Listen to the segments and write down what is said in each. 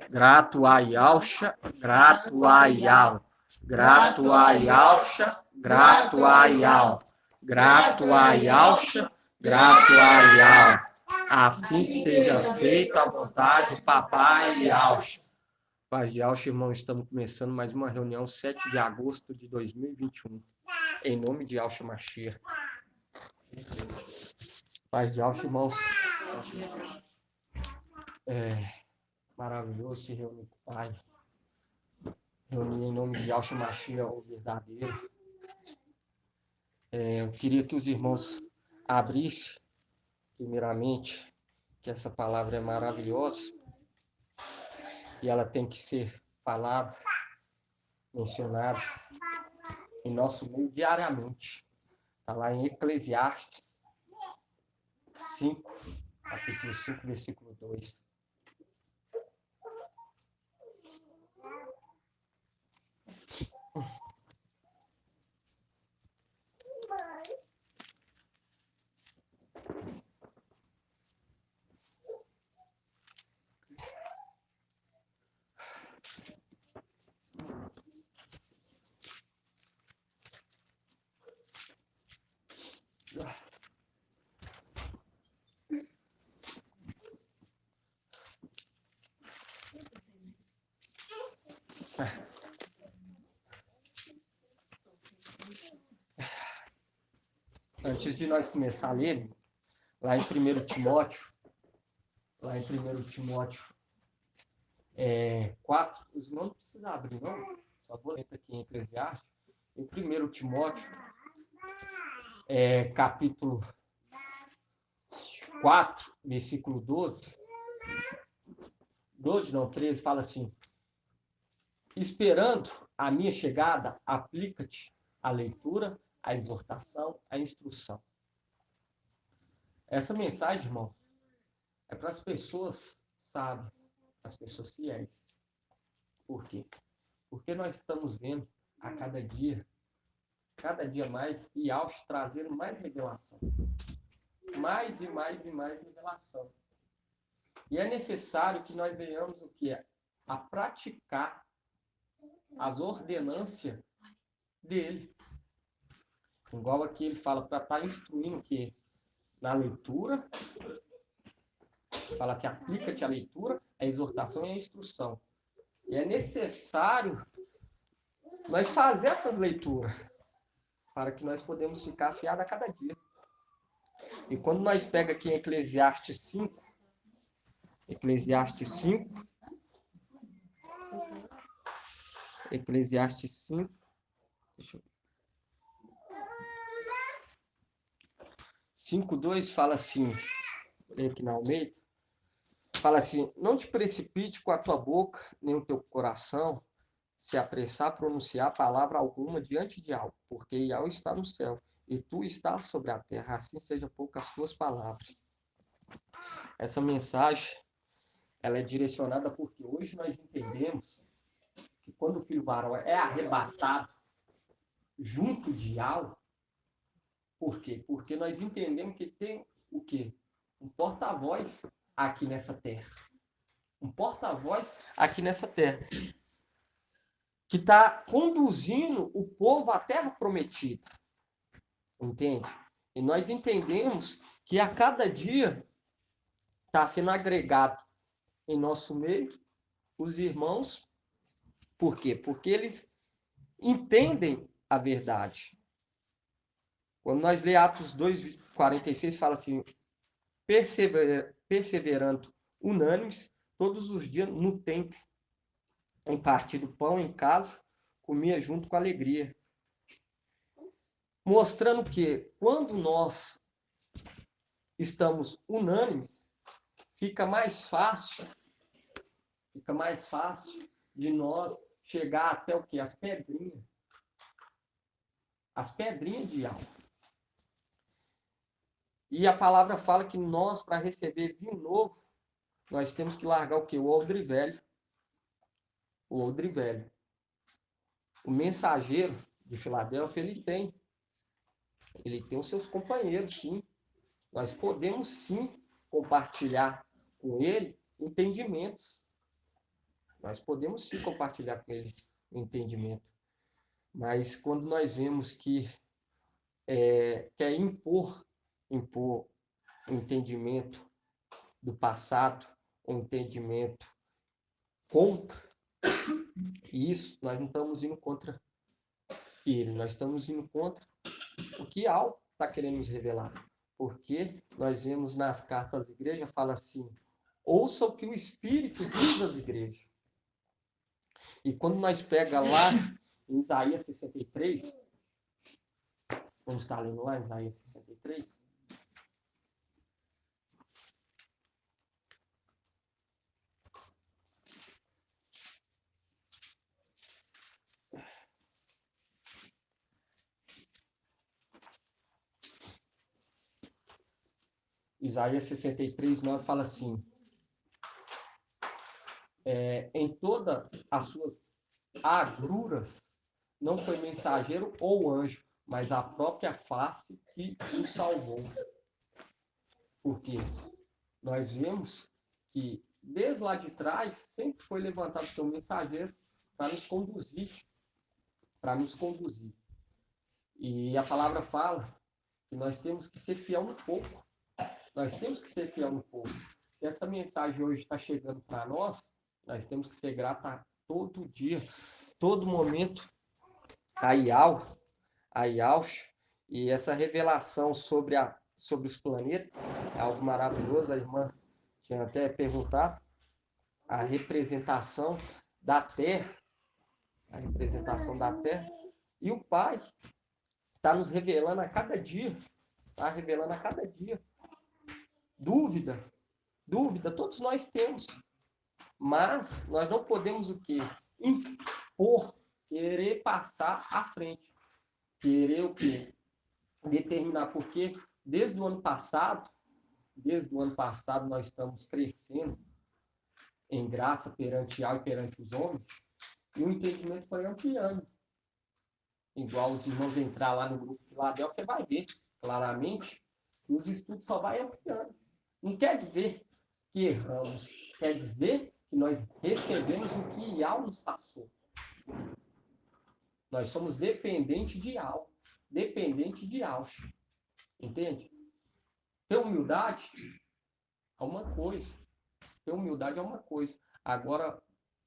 Grato a Yalcha, grato a Yal. Grato a Yalcha, grato a Yal. Grato a Yalcha, grato a Yal. Assim seja feita a vontade do papai Yalcha. Paz de Yalcha, irmão, estamos começando mais uma reunião 7 de agosto de 2021. Em nome de Yalcha Mashiach. Paz de Yalcha, irmãos. Maravilhoso se reunir com o Pai. Reunir em nome de Yalcha Mashiach, o verdadeiro. Eu queria que os irmãos abrissem, primeiramente, que essa palavra é maravilhosa e ela tem que ser falada, mencionada em nosso meio diariamente. Está lá em Eclesiastes 5, capítulo 5, versículo 2. Antes de nós começar a ler, lá em 1 Timóteo, 4, os não precisa abrir, não, só vou ler aqui em Eclesiastes, em 1 Timóteo, capítulo 4, versículo 13, fala assim: esperando a minha chegada, aplica-te à leitura, à exortação, à instrução. Essa mensagem, irmão, é para as pessoas sábias, as pessoas fiéis. Por quê? Porque nós estamos vendo a cada dia mais, e Yalcha trazendo mais revelação. Mais e mais e mais revelação. E é necessário que nós venhamos o que é? A praticar as ordenâncias dele. Igual aqui ele fala para estar instruindo o quê? Na leitura, fala assim, aplica-te à leitura, a exortação e a instrução. E é necessário nós fazer essas leituras para que nós podemos ficar afiados a cada dia. E quando nós pega aqui em Eclesiastes 5, Eclesiastes 5, 5:2 fala assim, aqui na Almeida, fala assim: não te precipite com a tua boca, nem o teu coração se apressar a pronunciar palavra alguma diante de algo, porque Yahweh está no céu, e tu estás sobre a terra, assim seja poucas as tuas palavras. Essa mensagem, ela é direcionada porque hoje nós entendemos que quando o filho varão é arrebatado junto de Yahweh, por quê? Porque nós entendemos que tem o quê? Um porta-voz aqui nessa terra. Um porta-voz aqui nessa terra. Que está conduzindo o povo à terra prometida. Entende? E nós entendemos que a cada dia está sendo agregado em nosso meio os irmãos. Por quê? Porque eles entendem a verdade. Quando nós lemos Atos 2:46, fala assim: perseverando unânimes todos os dias no templo, em partir do pão em casa, comia junto com alegria. Mostrando que quando nós estamos unânimes, fica mais fácil de nós chegar até o que? As pedrinhas de alma. E a palavra fala que nós, para receber vinho novo, nós temos que largar o que? O odre velho. O odre velho. O mensageiro de Filadélfia, ele tem os seus companheiros, sim. Nós podemos, sim, compartilhar com ele entendimentos. Nós podemos sim compartilhar com ele o entendimento. Mas quando nós vemos que quer impor o entendimento do passado, o entendimento contra isso, nós não estamos indo contra ele, nós estamos indo contra o que algo está querendo nos revelar. Porque nós vemos nas cartas às igrejas, fala assim, ouça o que o Espírito diz às igrejas. E quando nós pega lá em Isaías 63, vamos estar lendo lá em Isaías 63, Isaías 63, 9 fala assim, em todas as suas agruras, não foi mensageiro ou anjo, mas a própria face que o salvou. Porque nós vemos que desde lá de trás sempre foi levantado o seu mensageiro para nos conduzir, para nos conduzir. E a palavra fala que nós temos que ser fiel no pouco. Nós temos que ser fiel no pouco. Se essa mensagem hoje está chegando para nós, nós temos que ser grata todo dia, todo momento, a Yaush, e essa revelação sobre os planetas é algo maravilhoso. A irmã tinha até perguntado a representação da Terra, a representação da Terra, e o Pai está nos revelando a cada dia, está revelando a cada dia. Dúvida, todos nós temos, mas nós não podemos o quê? Impor, querer passar à frente, querer o quê? Determinar, porque desde o ano passado nós estamos crescendo em graça perante Yahweh e perante os homens, e o entendimento foi ampliando. Igual os irmãos entrar lá no grupo Filadélfia, vai ver claramente que os estudos só vai ampliando. Não quer dizer que erramos, quer dizer que nós recebemos o que Yahweh nos passou. Nós somos dependentes de Yahweh, entende? Ter humildade é uma coisa, Agora,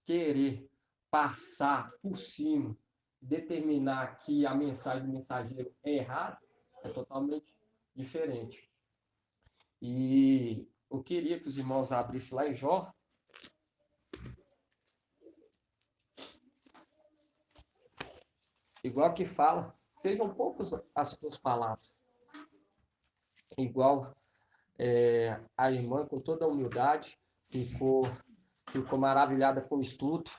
querer passar por cima, determinar que a mensagem do mensageiro é errada, é totalmente diferente. E eu queria que os irmãos abrissem lá em Jó. Igual que fala, sejam poucas as tuas palavras. Igual a irmã, com toda a humildade, ficou maravilhada com o estudo.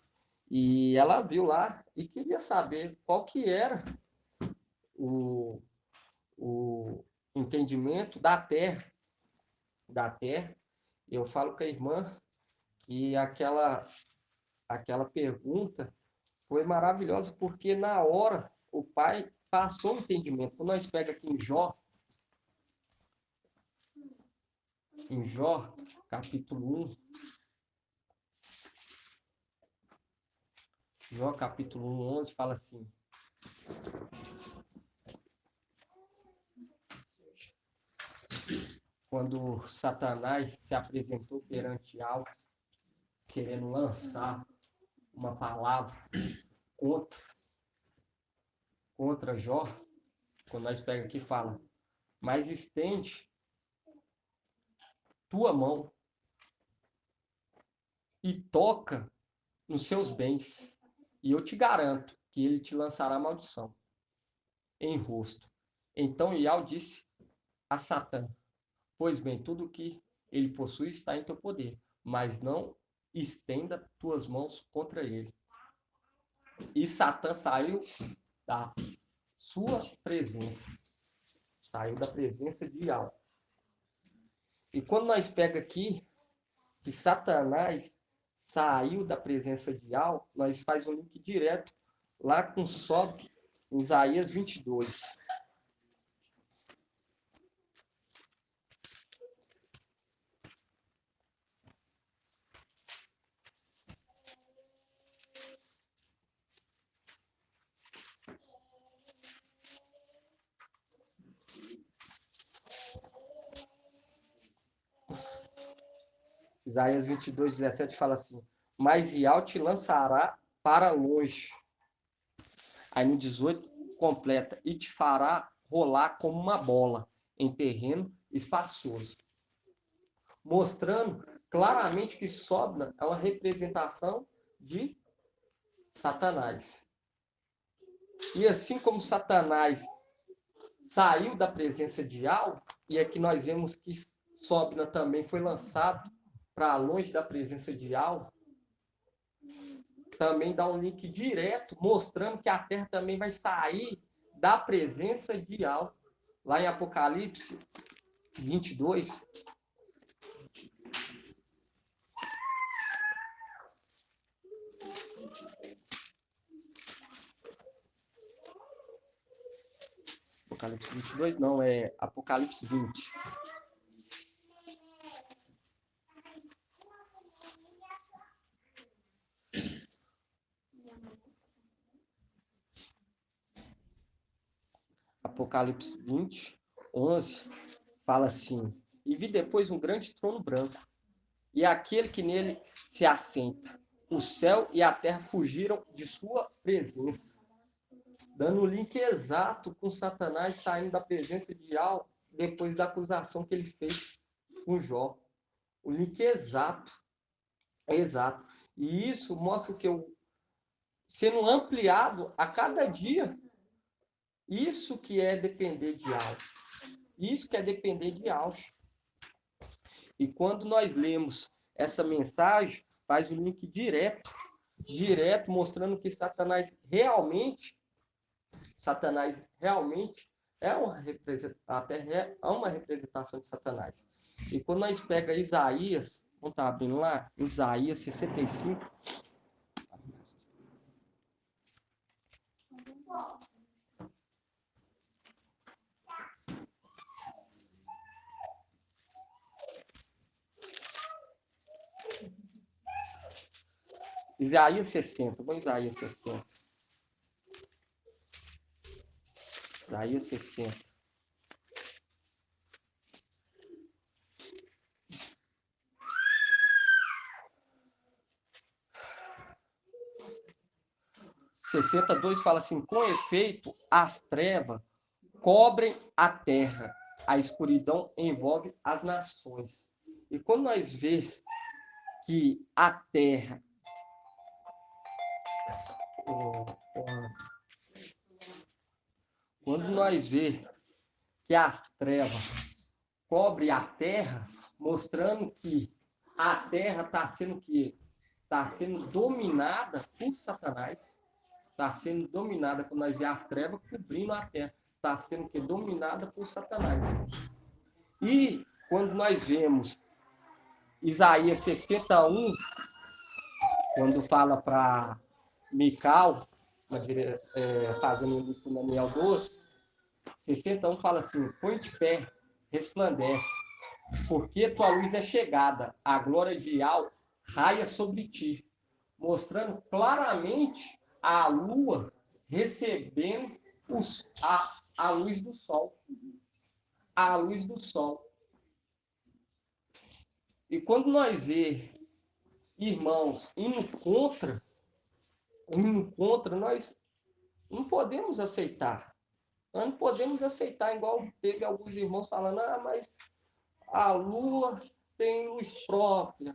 E ela viu lá e queria saber qual que era o entendimento da terra. Eu falo com a irmã que aquela pergunta foi maravilhosa, porque na hora o pai passou o entendimento. Quando nós pega aqui em Jó, capítulo 1, Jó, capítulo 1, 11, fala assim: quando Satanás se apresentou perante Alvo, querendo lançar uma palavra contra Jó, quando nós pega aqui fala, mas estende tua mão e toca nos seus bens, e eu te garanto que ele te lançará maldição em rosto. Então Iau disse a Satã, pois bem, tudo que ele possui está em teu poder, mas não estenda tuas mãos contra ele. E Satã saiu da sua presença, saiu da presença de Iau. E quando nós pega aqui que Satanás saiu da presença de Iau, nós faz um link direto lá com sobe em Isaías 22. Isaías 22, 17 fala assim: mas Ial te lançará para longe. Aí no 18 completa: e te fará rolar como uma bola em terreno espaçoso. Mostrando claramente que Sódoma é uma representação de Satanás. E assim como Satanás saiu da presença de Al, e aqui nós vemos que Sódoma também foi lançado para longe da presença de Al, também dá um link direto mostrando que a terra também vai sair da presença de Al. Lá em Apocalipse 22, Apocalipse 22 não, é Apocalipse 20. Apocalipse 20, 11, fala assim: e vi depois um grande trono branco, e aquele que nele se assenta. O céu e a terra fugiram de sua presença. Dando o link exato com Satanás saindo da presença de Al depois da acusação que ele fez com Jó. O link exato. Exato. E isso mostra que eu sendo ampliado a cada dia. Isso que é depender de Al. Isso que é depender de Al. E quando nós lemos essa mensagem, faz o link direto mostrando que Satanás realmente é uma representação de Satanás. E quando nós pega Isaías, vamos estar abrindo lá, Isaías 65. Isaías 60, vamos Isaías 60. Isaías 60. Sessenta dois fala assim: com efeito, as trevas cobrem a terra, a escuridão envolve as nações. E quando nós vê que a terra, quando nós vê que as trevas cobrem a terra, mostrando que a terra está sendo que está sendo dominada por Satanás, está sendo dominada quando nós vê as trevas cobrindo a terra, está sendo que dominada por Satanás. E quando nós vemos Isaías 61, quando fala para Mical, fazendo o com Daniel 12, 61 fala assim: põe de pé, resplandece, porque tua luz é chegada, a glória de Al raia sobre ti, mostrando claramente a lua recebendo a luz do sol. A luz do sol. E quando nós vê irmãos indo contra, nós não podemos aceitar. Nós não podemos aceitar, igual teve alguns irmãos falando: mas a lua tem luz própria.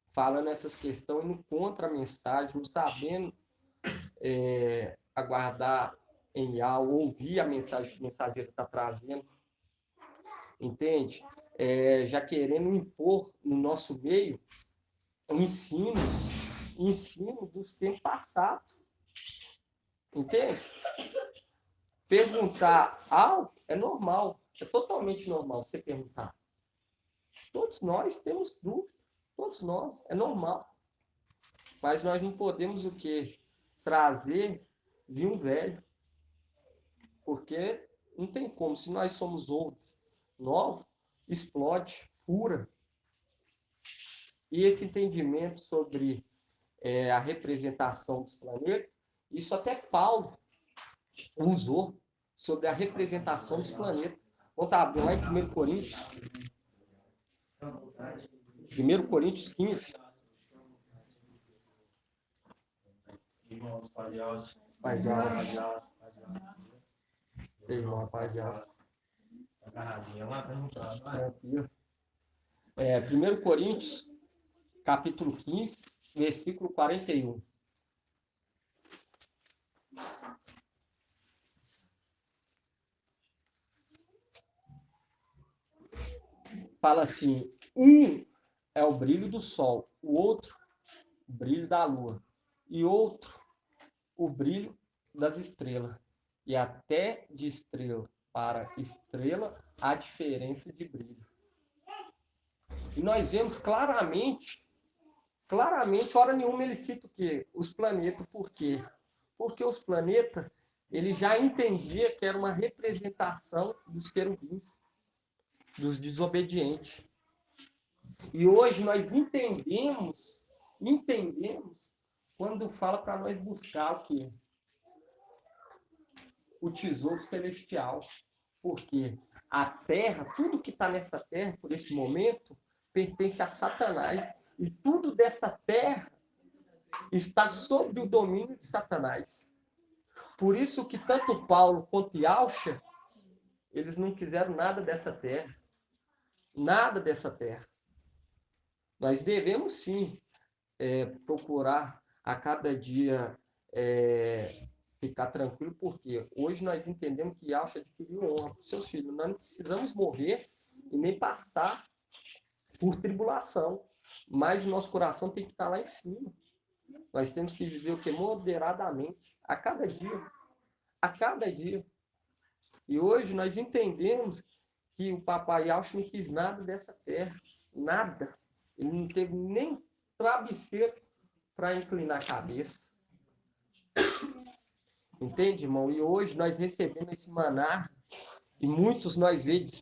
Falando essas questões, indo contra a mensagem, não sabendo aguardar em algo, ouvir a mensagem que o mensageiro está trazendo. Entende? Já querendo impor no nosso meio ensino dos tempos passados. Entende? Perguntar algo é normal, é totalmente normal você perguntar. Todos nós temos dúvida, todos nós, é normal. Mas nós não podemos o quê? Trazer vinho velho. Porque não tem como, se nós somos outro, novo, explode, fura. E esse entendimento sobre a representação dos planetas, isso até Paulo usou sobre a representação dos planetas. Vamos estar abrindo lá em 1 Coríntios. 1 Coríntios 15. Irmãos, paz de alma. Paz de alma. Irmão, paz de alma. Agarradinha lá, tá juntando. Tranquilo. 1 Coríntios, capítulo 15, versículo 41. Fala assim: um é o brilho do sol, o outro, o brilho da lua, e outro, o brilho das estrelas. E até de estrela para estrela há diferença de brilho. E nós vemos claramente, hora nenhuma ele cita o quê? Os planetas. Por quê? Porque os planetas, ele já entendia que era uma representação dos querubins, dos desobedientes. E hoje nós entendemos quando fala para nós buscar o quê? O tesouro celestial. Porque a terra, tudo que está nessa terra, por esse momento, pertence a Satanás. E tudo dessa terra está sob o domínio de Satanás. Por isso que tanto Paulo quanto Yaucha, eles não quiseram nada dessa terra. Nada dessa terra. Nós devemos sim procurar a cada dia ficar tranquilo, porque hoje nós entendemos que Yaucha adquiriu honra para os seus filhos. Nós não precisamos morrer e nem passar por tribulação, mas o nosso coração tem que estar lá em cima. Nós temos que viver o que? Moderadamente, a cada dia. A cada dia. E hoje nós entendemos que o papai Yaucha não quis nada dessa terra. Nada. Ele não teve nem travesseiro para inclinar a cabeça. Entende, irmão? E hoje nós recebemos esse maná e muitos nós vemos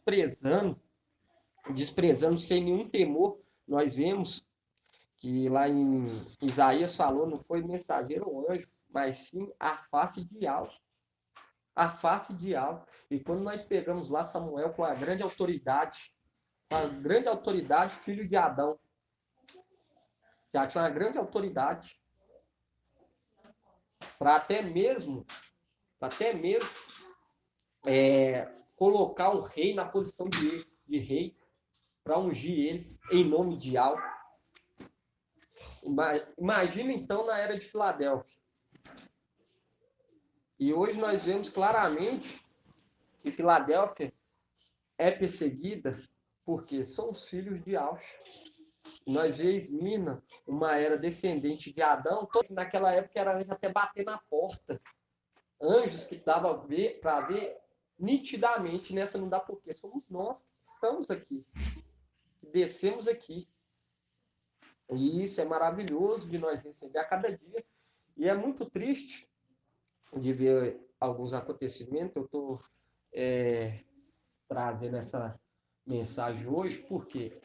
desprezando sem nenhum temor. Nós vemos que lá em Isaías falou, não foi mensageiro ou anjo, mas sim a face de algo. A face de algo. E quando nós pegamos lá Samuel com a grande autoridade, filho de Adão, já tinha uma grande autoridade para até mesmo colocar um rei na posição de rei, para ungir ele em nome de algo. Imagina então na era de Filadélfia. E hoje nós vemos claramente que Filadélfia é perseguida porque são os filhos de Aush. Nós vemos Esmina, uma era descendente de Adão, naquela época era anjo até bater na porta. Anjos que dava para ver nitidamente, nessa não dá porque somos nós que estamos aqui, que descemos aqui. E isso é maravilhoso de nós receber a cada dia. E é muito triste de ver alguns acontecimentos. Eu estou trazendo essa mensagem hoje, por quê?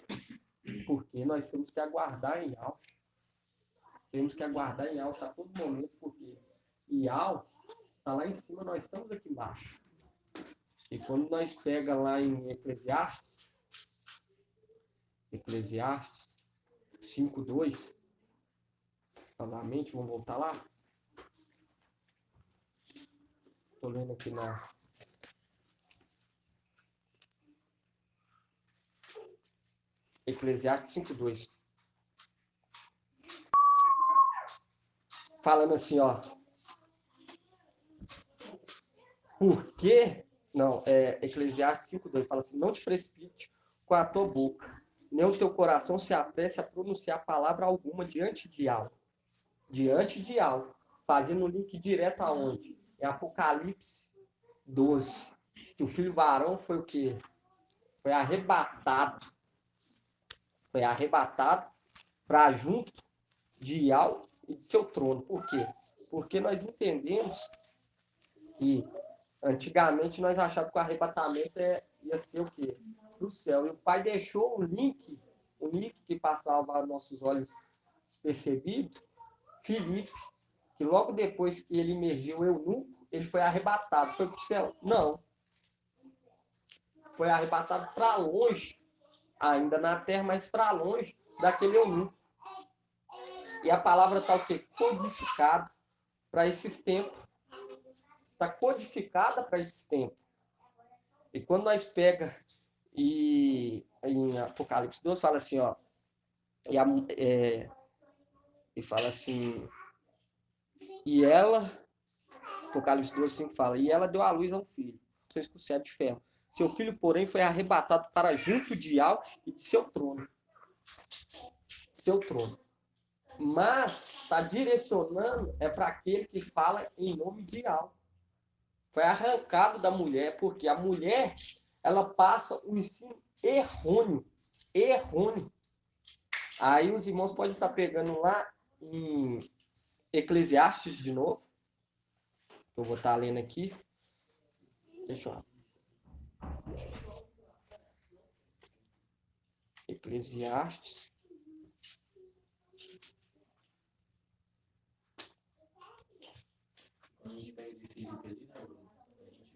Porque nós temos que aguardar em alto. Temos que aguardar em alto a todo momento, porque em alto está lá em cima, nós estamos aqui embaixo. E quando nós pega lá em Eclesiastes 5:2, novamente, vamos voltar lá. Estou lendo aqui na Eclesiastes 5:2. Falando assim, ó. Por quê? Não, Eclesiastes 5:2 fala assim: não te precipite com a tua boca, nem o teu coração se apresse a pronunciar palavra alguma diante de algo. Diante de algo. Fazendo o link direto aonde? É Apocalipse 12. Que o filho varão foi o quê? Foi arrebatado. Foi arrebatado para junto de algo e de seu trono. Por quê? Porque nós entendemos que antigamente nós achávamos que o arrebatamento ia ser o quê? Para o céu. E o pai deixou um link que passava aos nossos olhos despercebido, Filipe, que logo depois que ele emergiu o eunuco, ele foi arrebatado. Foi para o céu? Não. Foi arrebatado para longe, ainda na terra, mas para longe, daquele eunuco. E a palavra está o quê? Codificada para esses tempos. Está codificada para esses tempos. E quando nós pega e em Apocalipse 2 fala assim, ó, e fala assim, e ela, Apocalipse 2, 5 fala, e ela deu à luz a um filho, vocês com o cetro de ferro. Seu filho, porém, foi arrebatado para junto de Al e de seu trono. Seu trono. Mas está direcionando para aquele que fala em nome de Al. Foi arrancado da mulher, porque a mulher, ela passa um ensino errôneo. Errôneo. Aí os irmãos podem estar pegando lá em Eclesiastes de novo. Eu vou estar lendo aqui. Deixa eu... Eclesiastes. Quando a gente pega esse livro ali, né, a gente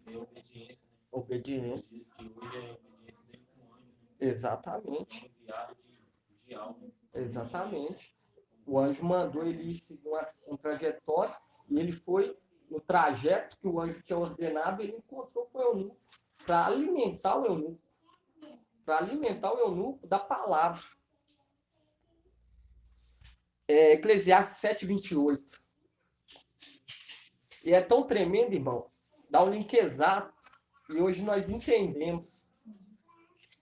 vê a obediência, né? Obediência. Os dias de hoje é a obediência dele com o anjo, né? Exatamente. Enviado de alma. Exatamente. O anjo mandou ele ir seguir um trajetório e ele foi no trajeto que o anjo tinha ordenado, ele encontrou com o eunuco para alimentar o eunuco. Para alimentar o eunuco da palavra. Eclesiastes 7:28. E é tão tremendo, irmão. Dá o link exato. E hoje nós entendemos.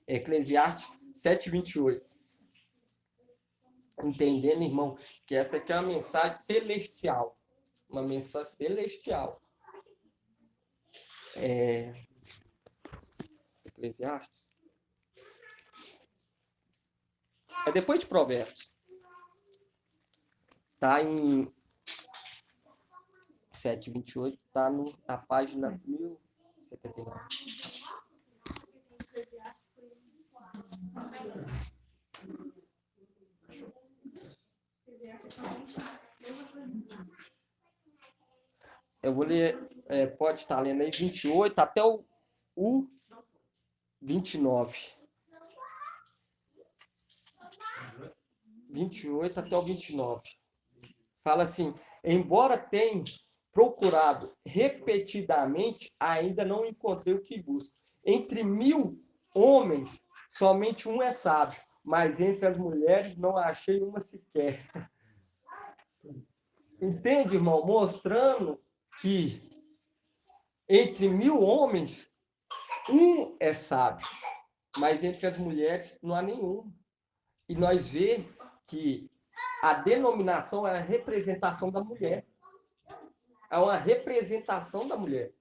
Eclesiastes 7:28. Entendendo, irmão, que essa aqui é uma mensagem celestial. Uma mensagem celestial. Eclesiastes. É depois de Provérbios. Está em 7:28, está na página 1079. Eu vou ler, pode estar lendo aí 28 até o 29. 28 até o 29. Fala assim, embora tenha procurado repetidamente, ainda não encontrei o que busco. Entre 1000 homens, somente um é sábio, mas entre as mulheres não achei uma sequer. Entende, irmão? Mostrando que entre 1000 homens, um é sábio, mas entre as mulheres não há nenhum. E nós vemos que a denominação é a representação da mulher. É uma representação da mulher.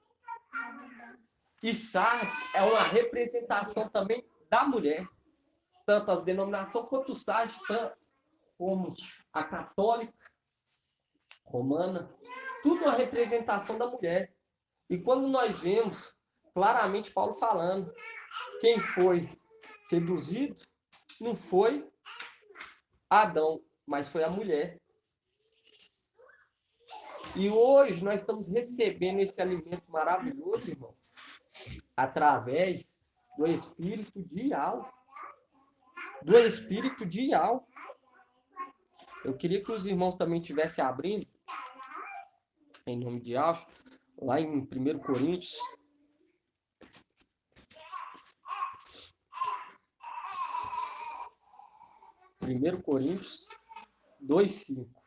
E Sardes é uma representação também da mulher. Tanto as denominações quanto o Sardes, tanto como a católica, romana, tudo uma representação da mulher. E quando nós vemos claramente Paulo falando, quem foi seduzido não foi Adão, mas foi a mulher. E hoje nós estamos recebendo esse alimento maravilhoso, irmão, através do Espírito de Al. Do Espírito de Al. Eu queria que os irmãos também estivessem abrindo, em nome de Al, lá em 1 Coríntios. 1 Coríntios 2:5.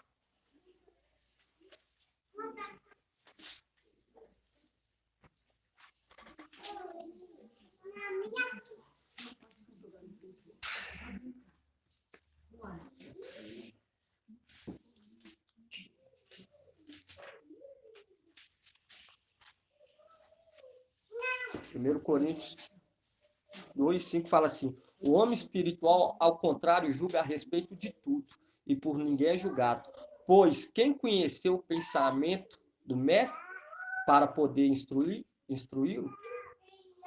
Primeiro Coríntios 2:5 fala assim: o homem espiritual, ao contrário, julga a respeito de tudo, e por ninguém é julgado. Pois quem conheceu o pensamento do mestre para poder instruí-lo?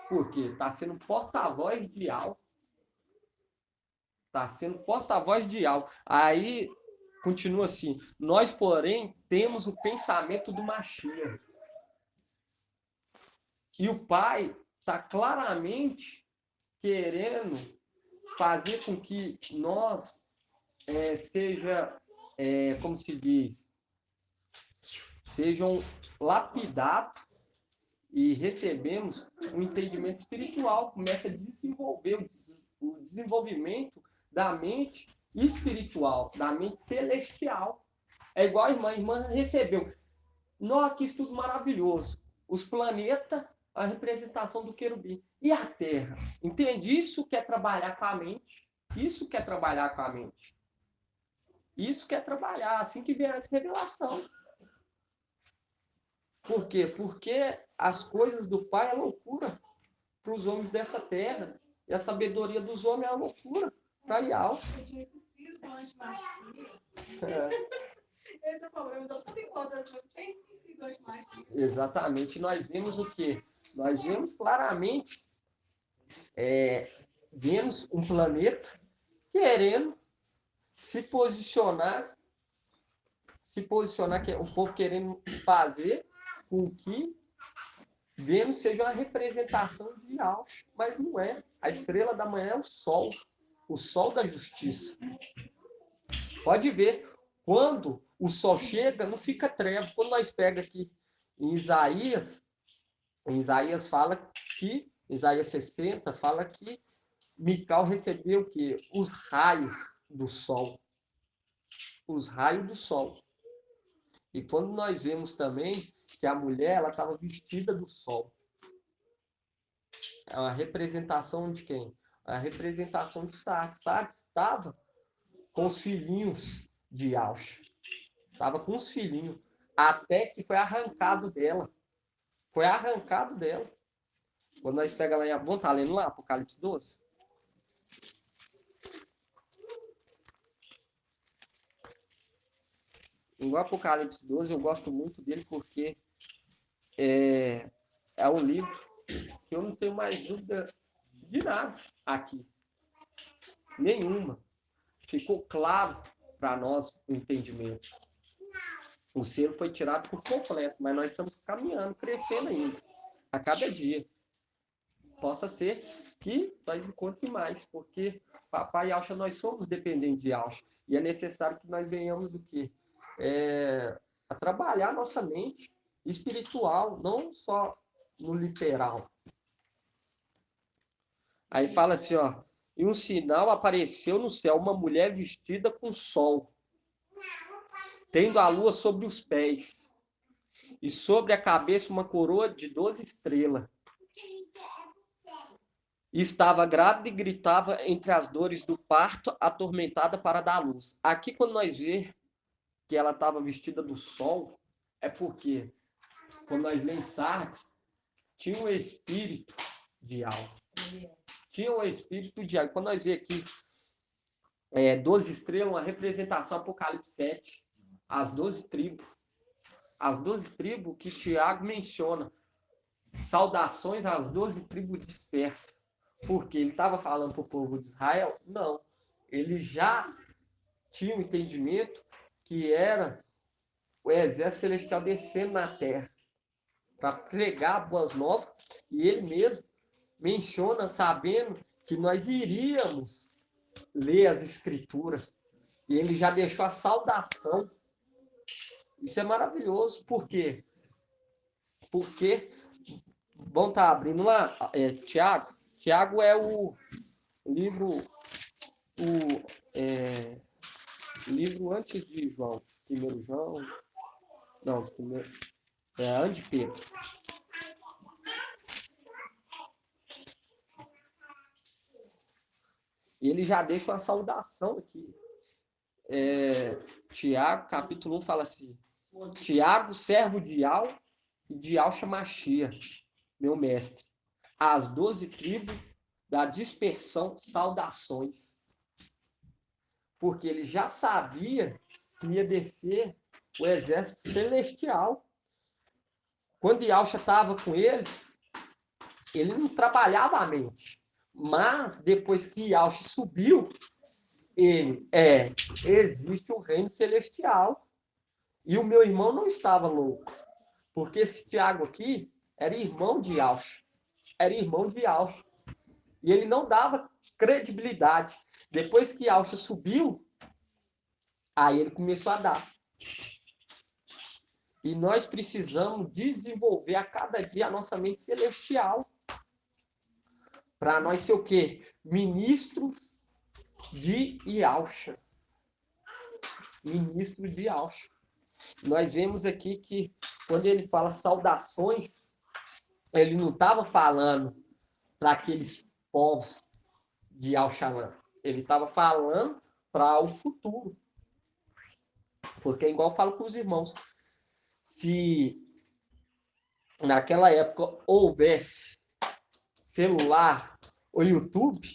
Porque está sendo porta-voz de algo. Está sendo porta-voz de algo. Aí continua assim: nós, porém, temos o pensamento do Mashiach. E o Pai está claramente querendo fazer com que nós seja, como se diz, sejam lapidados e recebemos um entendimento espiritual, começa a desenvolver o desenvolvimento da mente espiritual, da mente celestial. É igual a irmã recebeu. Nossa, que estudo maravilhoso. Os planetas, a representação do querubim. E a Terra? Entende? Isso quer trabalhar com a mente. Isso quer trabalhar com a mente. Isso quer trabalhar, assim que vem essa revelação. Por quê? Porque as coisas do Pai é loucura para os homens dessa terra. E a sabedoria dos homens é a loucura para Ial. Eu tinha esquecido falar de magia. É, Esse é o problema, eu tô encontrando, eu tinha esquecido as magias. exatamente. Nós vemos o quê? Nós vemos claramente, vemos um planeta querendo se posicionar, que é o povo querendo fazer com que Vênus seja uma representação de Alfa, mas não é. A estrela da manhã é o sol da justiça. Pode ver, quando o sol chega, não fica treva. Quando nós pega aqui em Isaías fala que, Isaías 60 fala que Mical recebeu o quê? Os raios do sol. Os raios do sol. E quando nós vemos também que a mulher ela estava vestida do sol. É uma representação de quem? A representação de Sardes. Sardes estava com os filhinhos de Aush. Estava com os filhinhos. Até que foi arrancado dela. Foi arrancado dela. Quando nós pegamos lá em... Vamos estar lendo lá, Apocalipse 12? Igual Apocalipse 12, eu gosto muito dele porque é um livro que eu não tenho mais dúvida de nada aqui. Nenhuma. Ficou claro para nós o entendimento. O selo foi tirado por completo, mas nós estamos caminhando, crescendo ainda, a cada dia. Possa ser que nós encontremos mais, porque papai e Alcha, nós somos dependentes de Alcha. E é necessário que nós venhamos o quê? A trabalhar nossa mente espiritual, não só no literal. Aí fala assim, ó, e um sinal apareceu no céu, uma mulher vestida com sol, tendo a lua sobre os pés, e sobre a cabeça uma coroa de 12 estrelas. E estava grávida e gritava entre as dores do parto, atormentada para dar luz. Aqui, quando nós vemos que ela estava vestida do sol, é porque, quando nós lemos Sardes, tinha um espírito de alma. Tinha um espírito de alma. Quando nós vemos aqui 12 estrelas, uma representação Apocalipse 7, as 12 tribos. As 12 tribos que Tiago menciona. Saudações às 12 tribos dispersas. Porque ele estava falando para o povo de Israel? Não. Ele já tinha um entendimento que era o exército celestial descendo na terra para pregar boas novas. E ele mesmo menciona, sabendo que nós iríamos ler as escrituras. E ele já deixou a saudação. Isso é maravilhoso. Por quê? Porque, vamos estar abrindo lá, Tiago. Tiago é o livro, livro antes de João. Primeiro João. Não, primeiro. Antes de Pedro. E ele já deixa uma saudação aqui. Tiago, capítulo 1, fala assim: Tiago, servo de Al e de Al-Shamachia, meu mestre. As 12 tribos da dispersão, saudações. Porque ele já sabia que ia descer o exército celestial. Quando Yalcha estava com eles, ele não trabalhava a mente. Mas depois que Yalcha subiu, existe um reino celestial. E o meu irmão não estava louco. Porque esse Tiago aqui era irmão de Yalcha. Era irmão de Yalcha. E ele não dava credibilidade. Depois que Yalcha subiu, Aí ele começou a dar. E nós precisamos desenvolver a cada dia a nossa mente celestial. Para nós ser o quê? Ministros de Yahshua. Ministro de Yahshua. Nós vemos aqui que quando ele fala saudações, ele não estava falando para aqueles povos de Al-Shalom. Ele estava falando para o futuro. Porque é igual eu falo com os irmãos. Se naquela época houvesse celular ou YouTube,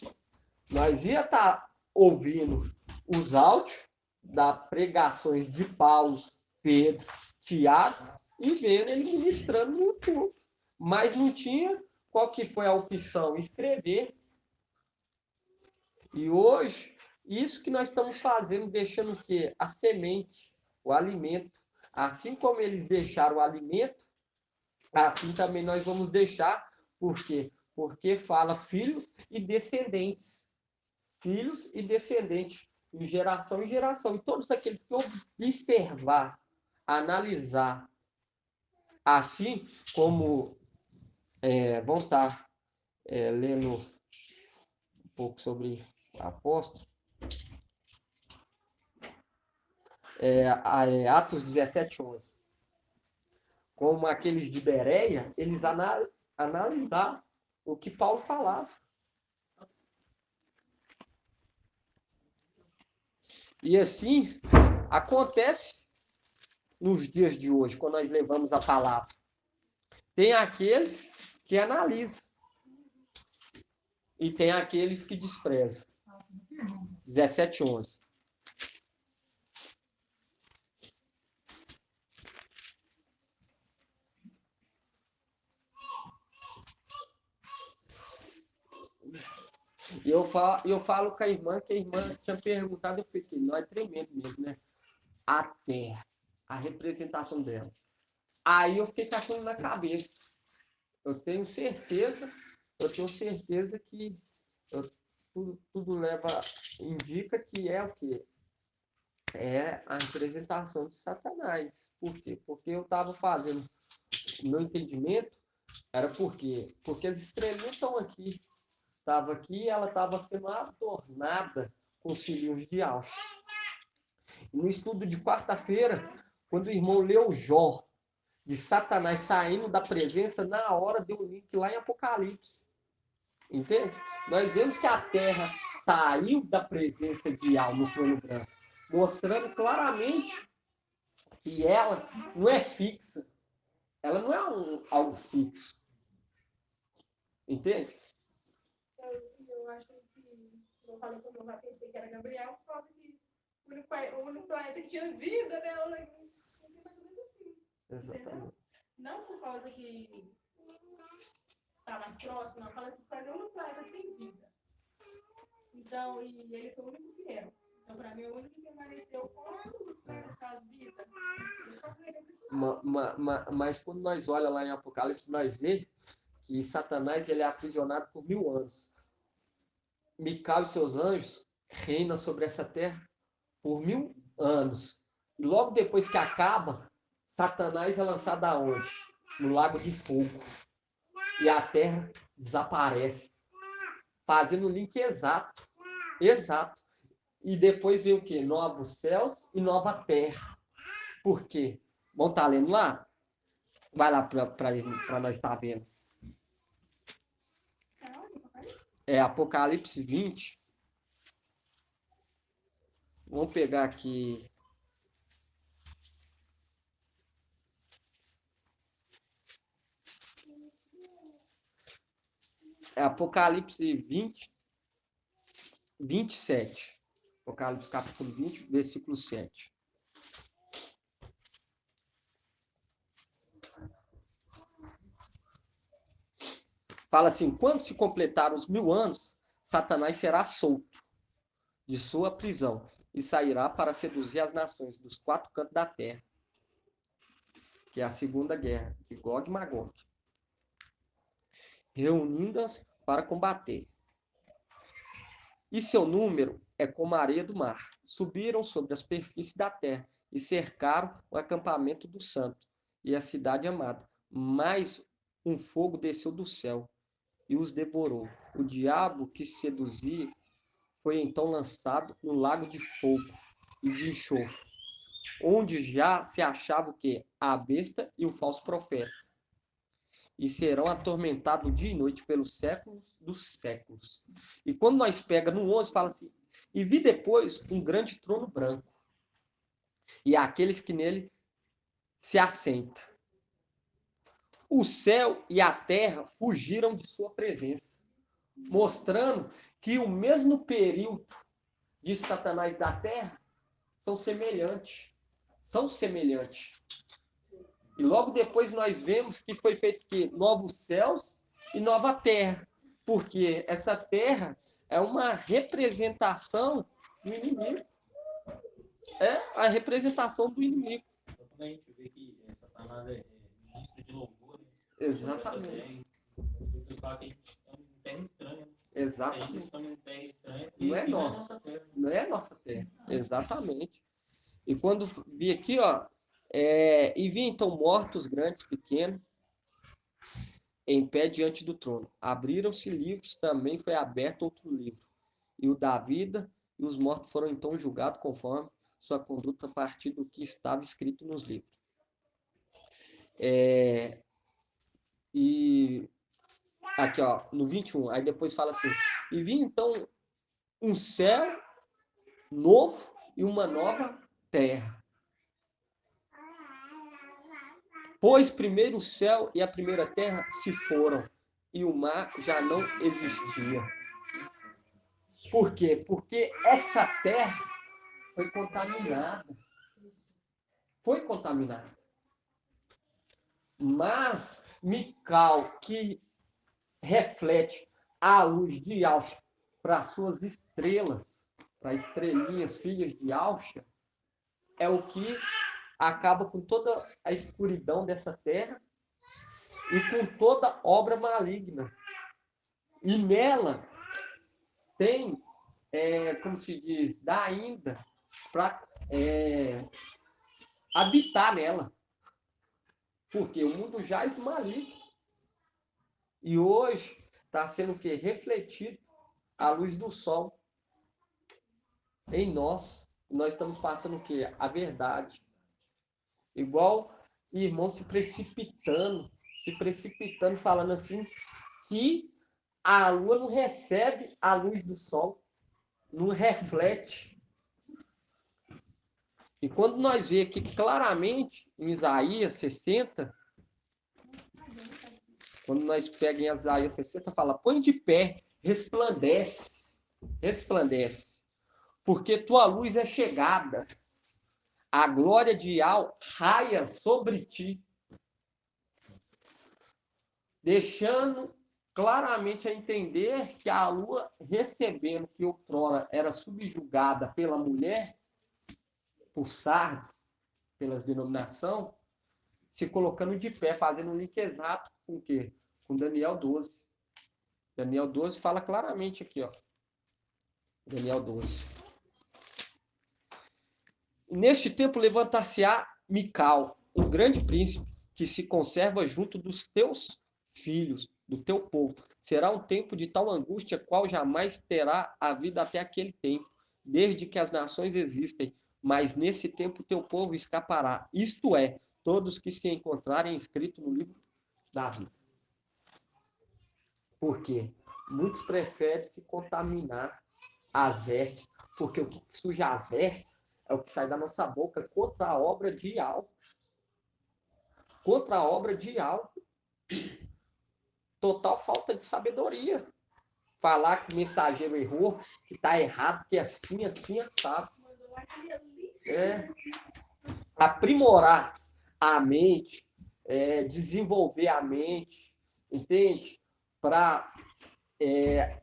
nós ia estar ouvindo os áudios das pregações de Paulo, Pedro, Tiago e vendo ele ministrando no YouTube. Mas não tinha. Qual que foi a opção? Escrever. E hoje, isso que nós estamos fazendo, deixando o quê? A semente, o alimento. Assim como eles deixaram o alimento, assim também nós vamos deixar. Por quê? Porque fala filhos e descendentes. Filhos e descendentes, em geração em geração. E todos aqueles que observar, analisar, assim como vão estar lendo um pouco sobre apóstolo, Atos 17:11. Como aqueles de Bereia, eles analisaram o que Paulo falava. E assim acontece nos dias de hoje, quando nós levamos a palavra. Tem aqueles que analisam e tem aqueles que desprezam. 17:11. E eu falo com a irmã, que a irmã tinha perguntado, eu fiquei, não é tremendo mesmo, né? A terra, a representação dela. Aí eu fiquei com aquilo na cabeça. Eu tenho certeza que tudo indica que é o quê? É a representação de Satanás. Por quê? Porque eu estava fazendo o meu entendimento, era por quê? Porque as estrelinhas estão aqui. Estava aqui e ela estava sendo adornada com os filhinhos de alça. No estudo de quarta-feira, quando o irmão leu Jó, de Satanás saindo da presença, na hora deu um link lá em Apocalipse. Entende? Nós vemos que a terra saiu da presença de Yah no trono branco, mostrando claramente que ela não é fixa. Ela não é algo fixo. Entende? Eu acho que eu falei com o meu, pensei que era Gabriel, por causa que o único planeta que tinha vida, né? Eu pensei mais ou menos assim. Exatamente. Entendeu? Não por causa que tá mais próximo, não. Fala assim, fazer um planeta que tem vida. Então, e ele foi o único fiel. Então, para mim, o único que permaneceu quando os planetas vida. Mas quando nós olhamos lá em Apocalipse, nós vemos que Satanás ele é aprisionado por 1000 anos. Micael e seus anjos reinam sobre essa terra por 1000 anos. E logo depois que acaba, Satanás é lançado aonde? No lago de fogo. E a terra desaparece. Fazendo o link exato. Exato. E depois vem o quê? Novos céus e nova terra. Por quê? Vamos estar lendo lá? Vai lá para nós estar vendo. É Apocalipse 20. Vamos pegar aqui. É Apocalipse 20, 27. Apocalipse capítulo 20, versículo 7. Fala assim: quando se completar os 1000 anos, Satanás será solto de sua prisão e sairá para seduzir as nações dos 4 cantos da terra, que é a segunda guerra, de Gog e Magog, reunindo-as para combater. E seu número é como a areia do mar. Subiram sobre a superfície da terra e cercaram o acampamento do santo e a cidade amada. Mas um fogo desceu do céu e os devorou. O diabo que seduzia foi então lançado no lago de fogo e de enxofre, onde já se achava o quê? A besta e o falso profeta. E serão atormentados dia e noite pelos séculos dos séculos. E quando nós pega no 11, fala assim, e vi depois um grande trono branco, e aqueles que nele se assentam. O céu e a terra fugiram de sua presença, mostrando que o mesmo período de Satanás da terra são semelhantes. São semelhantes. E logo depois nós vemos que foi feito que novos céus e nova terra. Porque essa terra é uma representação do inimigo. É a representação do inimigo. Então, quando a gente vê que Satanás é ministro de louvor, né? Exatamente. As pessoas falam que a gente está em terra estranha. Exatamente. A gente está em terra estranha Não é nossa. Não é nossa terra. Exatamente. E quando vi aqui, ó, e vi então mortos, grandes, pequenos, em pé diante do trono. Abriram-se livros, também foi aberto outro livro. E o da vida e os mortos foram então julgados conforme sua conduta a partir do que estava escrito nos livros. E aqui, ó, no 21, aí depois fala assim: e vi então um céu novo e uma nova terra. Pois primeiro o céu e a primeira terra se foram, e o mar já não existia. Por quê? Porque essa terra foi contaminada. Foi contaminada. Mas Mical, que reflete a luz de Alcha para as suas estrelas, para estrelinhas, filhas de Alcha, é o que acaba com toda a escuridão dessa terra e com toda obra maligna. E nela tem, como se diz, dá ainda para habitar nela. Porque o mundo jaz maligno. E hoje está sendo o quê? Refletido a luz do sol em nós. Nós estamos passando o quê? A verdade. Igual irmãos se precipitando, falando assim, que a lua não recebe a luz do sol, não reflete. E quando nós vemos aqui claramente em Isaías 60, quando nós pegamos em Isaías 60, fala, põe de pé, resplandece, resplandece, porque tua luz é chegada, a glória de Yahweh raia sobre ti, deixando claramente a entender que a lua, recebendo que outrora era subjugada pela mulher, por Sardes, pelas denominações, se colocando de pé, fazendo um link exato com o quê? Com Daniel 12. Daniel 12 fala claramente aqui, ó. Daniel 12. Neste tempo levantar-se-á Mical, um grande príncipe, que se conserva junto dos teus filhos, do teu povo. Será um tempo de tal angústia, qual jamais terá havido até aquele tempo, desde que as nações existem. Mas nesse tempo teu povo escapará. Isto é, todos que se encontrarem escrito no livro da vida. Por quê? Muitos preferem se contaminar as vestes, porque o que suja as vestes é o que sai da nossa boca contra a obra de algo. Contra a obra de algo. Total falta de sabedoria. Falar que o mensageiro errou, que está errado, que é assim, assim, assado. Aprimorar a mente, desenvolver a mente, entende? Para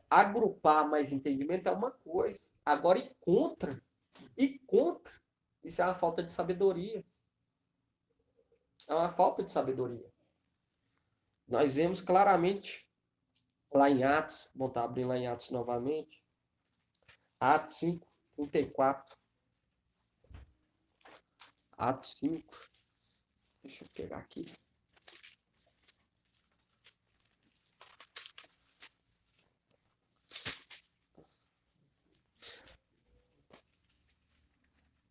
agrupar mais entendimento é uma coisa. Agora, e contra, isso é uma falta de sabedoria. É uma falta de sabedoria. Nós vemos claramente lá em Atos, vamos estar abrindo lá em Atos novamente, Atos 5, 34. Atos 5. Deixa eu pegar aqui.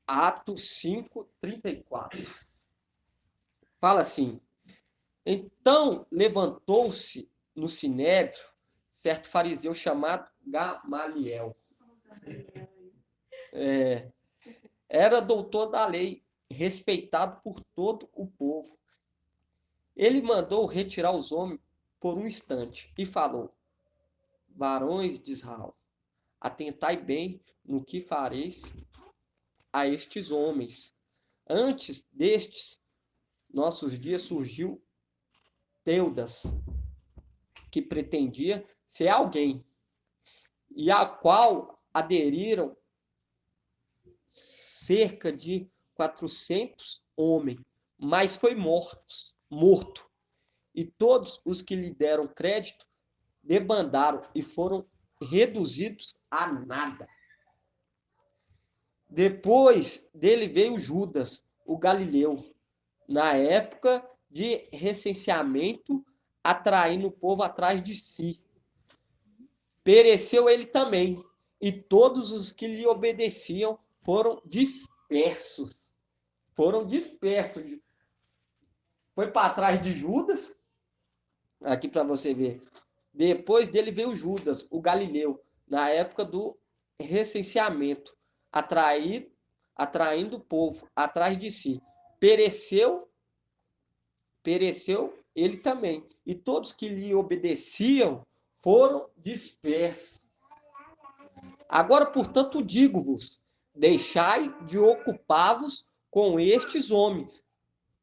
Atos 5, 34. Fala assim: então levantou-se no sinédrio certo fariseu chamado Gamaliel. Era doutor da lei, respeitado por todo o povo. Ele mandou retirar os homens por um instante e falou: varões de Israel, atentai bem no que fareis a estes homens. Antes destes nossos dias surgiu Teudas, que pretendia ser alguém, e a qual aderiram cerca de 400 homens, mas foi morto. E todos os que lhe deram crédito debandaram e foram reduzidos a nada. Depois dele veio Judas, o Galileu, na época de recenseamento, atraindo o povo atrás de si. Pereceu ele também, e todos os que lhe obedeciam foram dispersos. Foi para trás de Judas, aqui para você ver. Depois dele veio Judas, o Galileu, na época do recenseamento, atraindo o povo atrás de si. Pereceu ele também. E todos que lhe obedeciam foram dispersos. Agora, portanto, digo-vos, deixai de ocupar-vos com estes homens,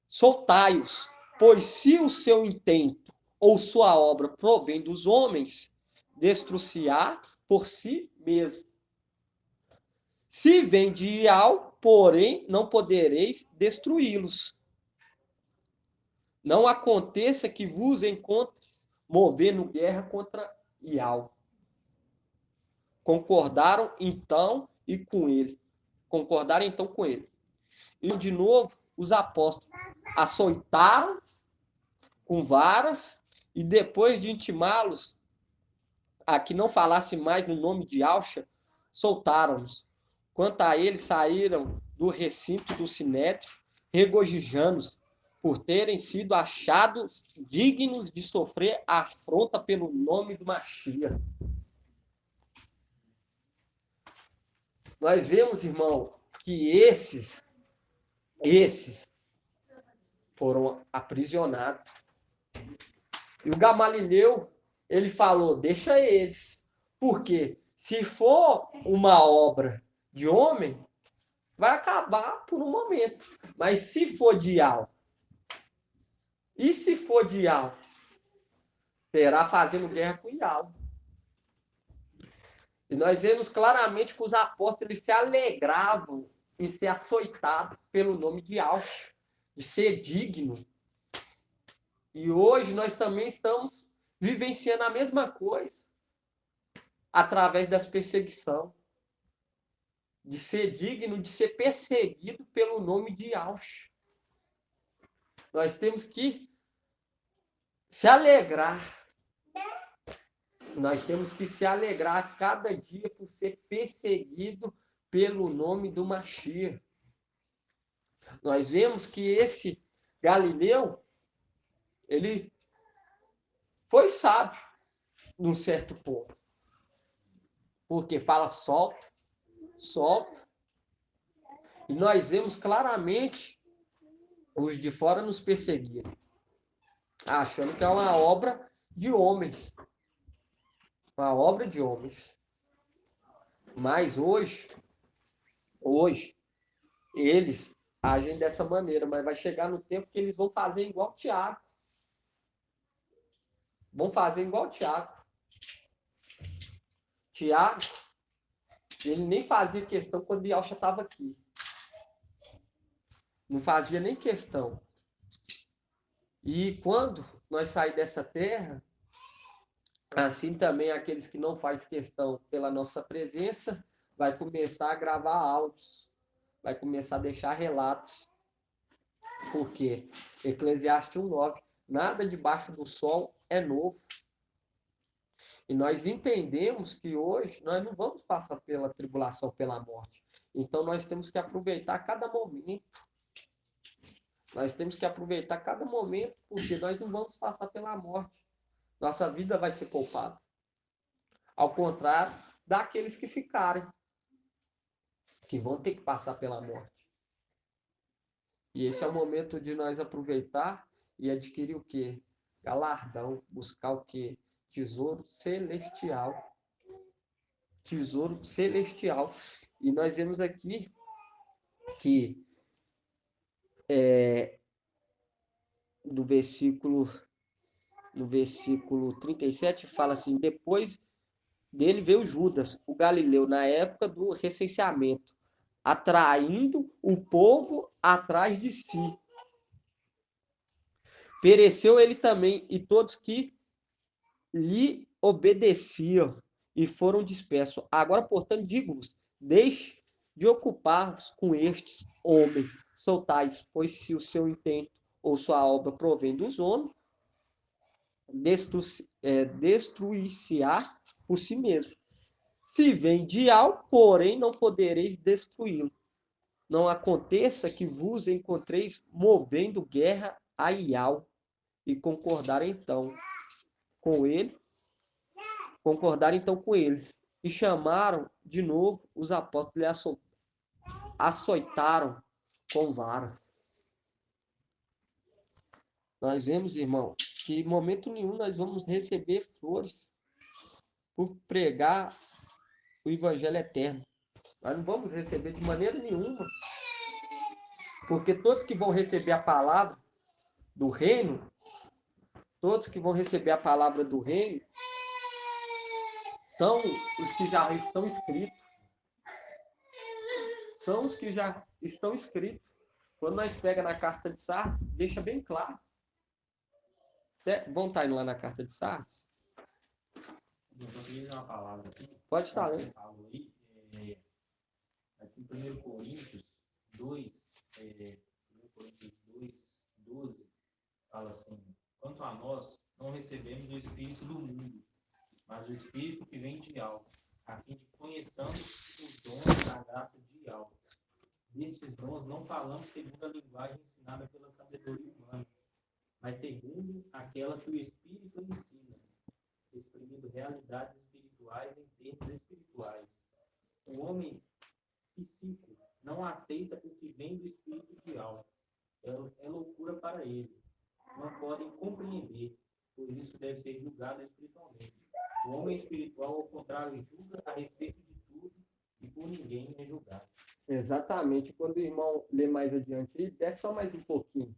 soltai-os, pois se o seu intento ou sua obra provém dos homens, destruir-se-á por si mesmo. Se vem de Ial, porém, não podereis destruí-los. Não aconteça que vos encontres movendo guerra contra Ial. Concordaram então com ele. E de novo, os apóstolos açoitaram com varas e depois de intimá-los a que não falasse mais no nome de Alcha, soltaram-nos. Quanto a eles, saíram do recinto do sinédrio, regozijando-se por terem sido achados dignos de sofrer afronta pelo nome do Machia. Nós vemos, irmão, que esses foram aprisionados. E o Gamaliel, ele falou, deixa eles. Porque se for uma obra de homem, vai acabar por um momento. Mas se for de Ial, terá fazendo guerra com Ial. E nós vemos claramente que os apóstolos eles se alegravam em ser açoitados pelo nome de Alcha, de ser digno. E hoje nós também estamos vivenciando a mesma coisa através das perseguições. De ser digno, de ser perseguido pelo nome de Alcha. Nós temos que se alegrar. Nós temos que se alegrar cada dia por ser perseguido pelo nome do Machia. Nós vemos que esse Galileu, ele foi sábio num certo ponto. Porque fala solta. E nós vemos claramente os de fora nos perseguirem, achando que é uma obra de homens. Uma obra de homens. Mas hoje, eles agem dessa maneira, mas vai chegar no tempo que eles vão fazer igual Tiago. Tiago, ele nem fazia questão quando Yalcha estava aqui. Não fazia nem questão. E quando nós saímos dessa terra, assim também aqueles que não fazem questão pela nossa presença, vai começar a gravar áudios, vai começar a deixar relatos. Por quê? Eclesiastes 1:9, nada debaixo do sol é novo. E nós entendemos que hoje nós não vamos passar pela tribulação, pela morte. Então nós temos que aproveitar cada momento. Nós temos que aproveitar cada momento, porque nós não vamos passar pela morte. Nossa vida vai ser poupada. Ao contrário daqueles que ficarem, que vão ter que passar pela morte. E esse é o momento de nós aproveitar e adquirir o quê? Galardão, buscar o quê? Tesouro celestial. Tesouro celestial. E nós vemos aqui que no versículo 37 fala assim: depois dele veio Judas, o Galileu, na época do recenseamento, atraindo o povo atrás de si. Pereceu ele também, e todos que lhe obedeciam, e foram dispersos. Agora, portanto, digo-vos, deixe de ocupar-vos com estes homens, soltais, pois se o seu intento ou sua obra provém dos homens, destruir-se-á por si mesmo. Se vem de algo, porém, não podereis destruí-lo. Não aconteça que vos encontreis movendo guerra a Ial, e concordar então com ele. E chamaram de novo os apóstolos e açoitaram com varas. Nós vemos, irmão, que em momento nenhum nós vamos receber flores por pregar o evangelho eterno. Nós não vamos receber de maneira nenhuma, porque todos que vão receber a palavra do reino, todos que vão receber a palavra do reino, são os que já estão escritos. São os que já estão escritos. Quando nós pega na carta de Sardes, deixa bem claro. Vamos estar indo lá na carta de Sardes? Eu queria dar uma palavra aqui. Pode estar, né? Você falou aí, aqui em 1 Coríntios 2, 1 Coríntios 2, 12, fala assim: quanto a nós, não recebemos o Espírito do mundo, mas o Espírito que vem de alto, a fim de conheçamos os dons da graça de alto. Destes dons não falamos segundo a linguagem ensinada pela sabedoria humana, mas segundo aquela que o Espírito ensina, exprimindo realidades espirituais em termos espirituais. O homem psíquico não aceita o que vem do Espírito de alto. É loucura para ele. Não podem compreender, pois isso deve ser julgado espiritualmente. O homem espiritual, ao contrário, julga a respeito de tudo e por ninguém é julgado. Exatamente. Quando o irmão lê mais adiante, desce só mais um pouquinho,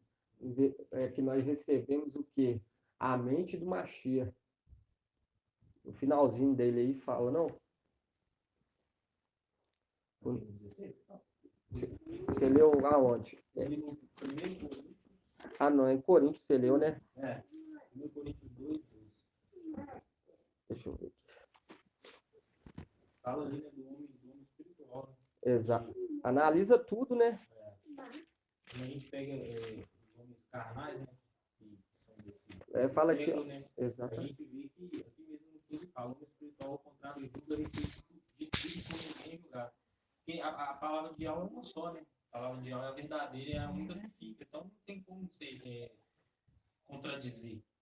que nós recebemos o quê? A mente do Mashiach. O finalzinho dele aí fala, não? Você leu aonde? Ah, não, é em Coríntios você leu, né? 1 Coríntios 2, 12. Deixa eu ver. Fala ali, né, do homem espiritual. Né? Exato. Analisa tudo, né? Quando a gente pega os homens carnais, né? Que são Fala século, aqui. Né? Exato. A gente vê que aqui mesmo no que ele fala, o homem espiritual, ao contrário, julga a respeito de tudo como ninguém julgar. Porque a palavra de alma é uma só, né? A palavra de alma é a verdadeira, é a única que fica. Então não tem como você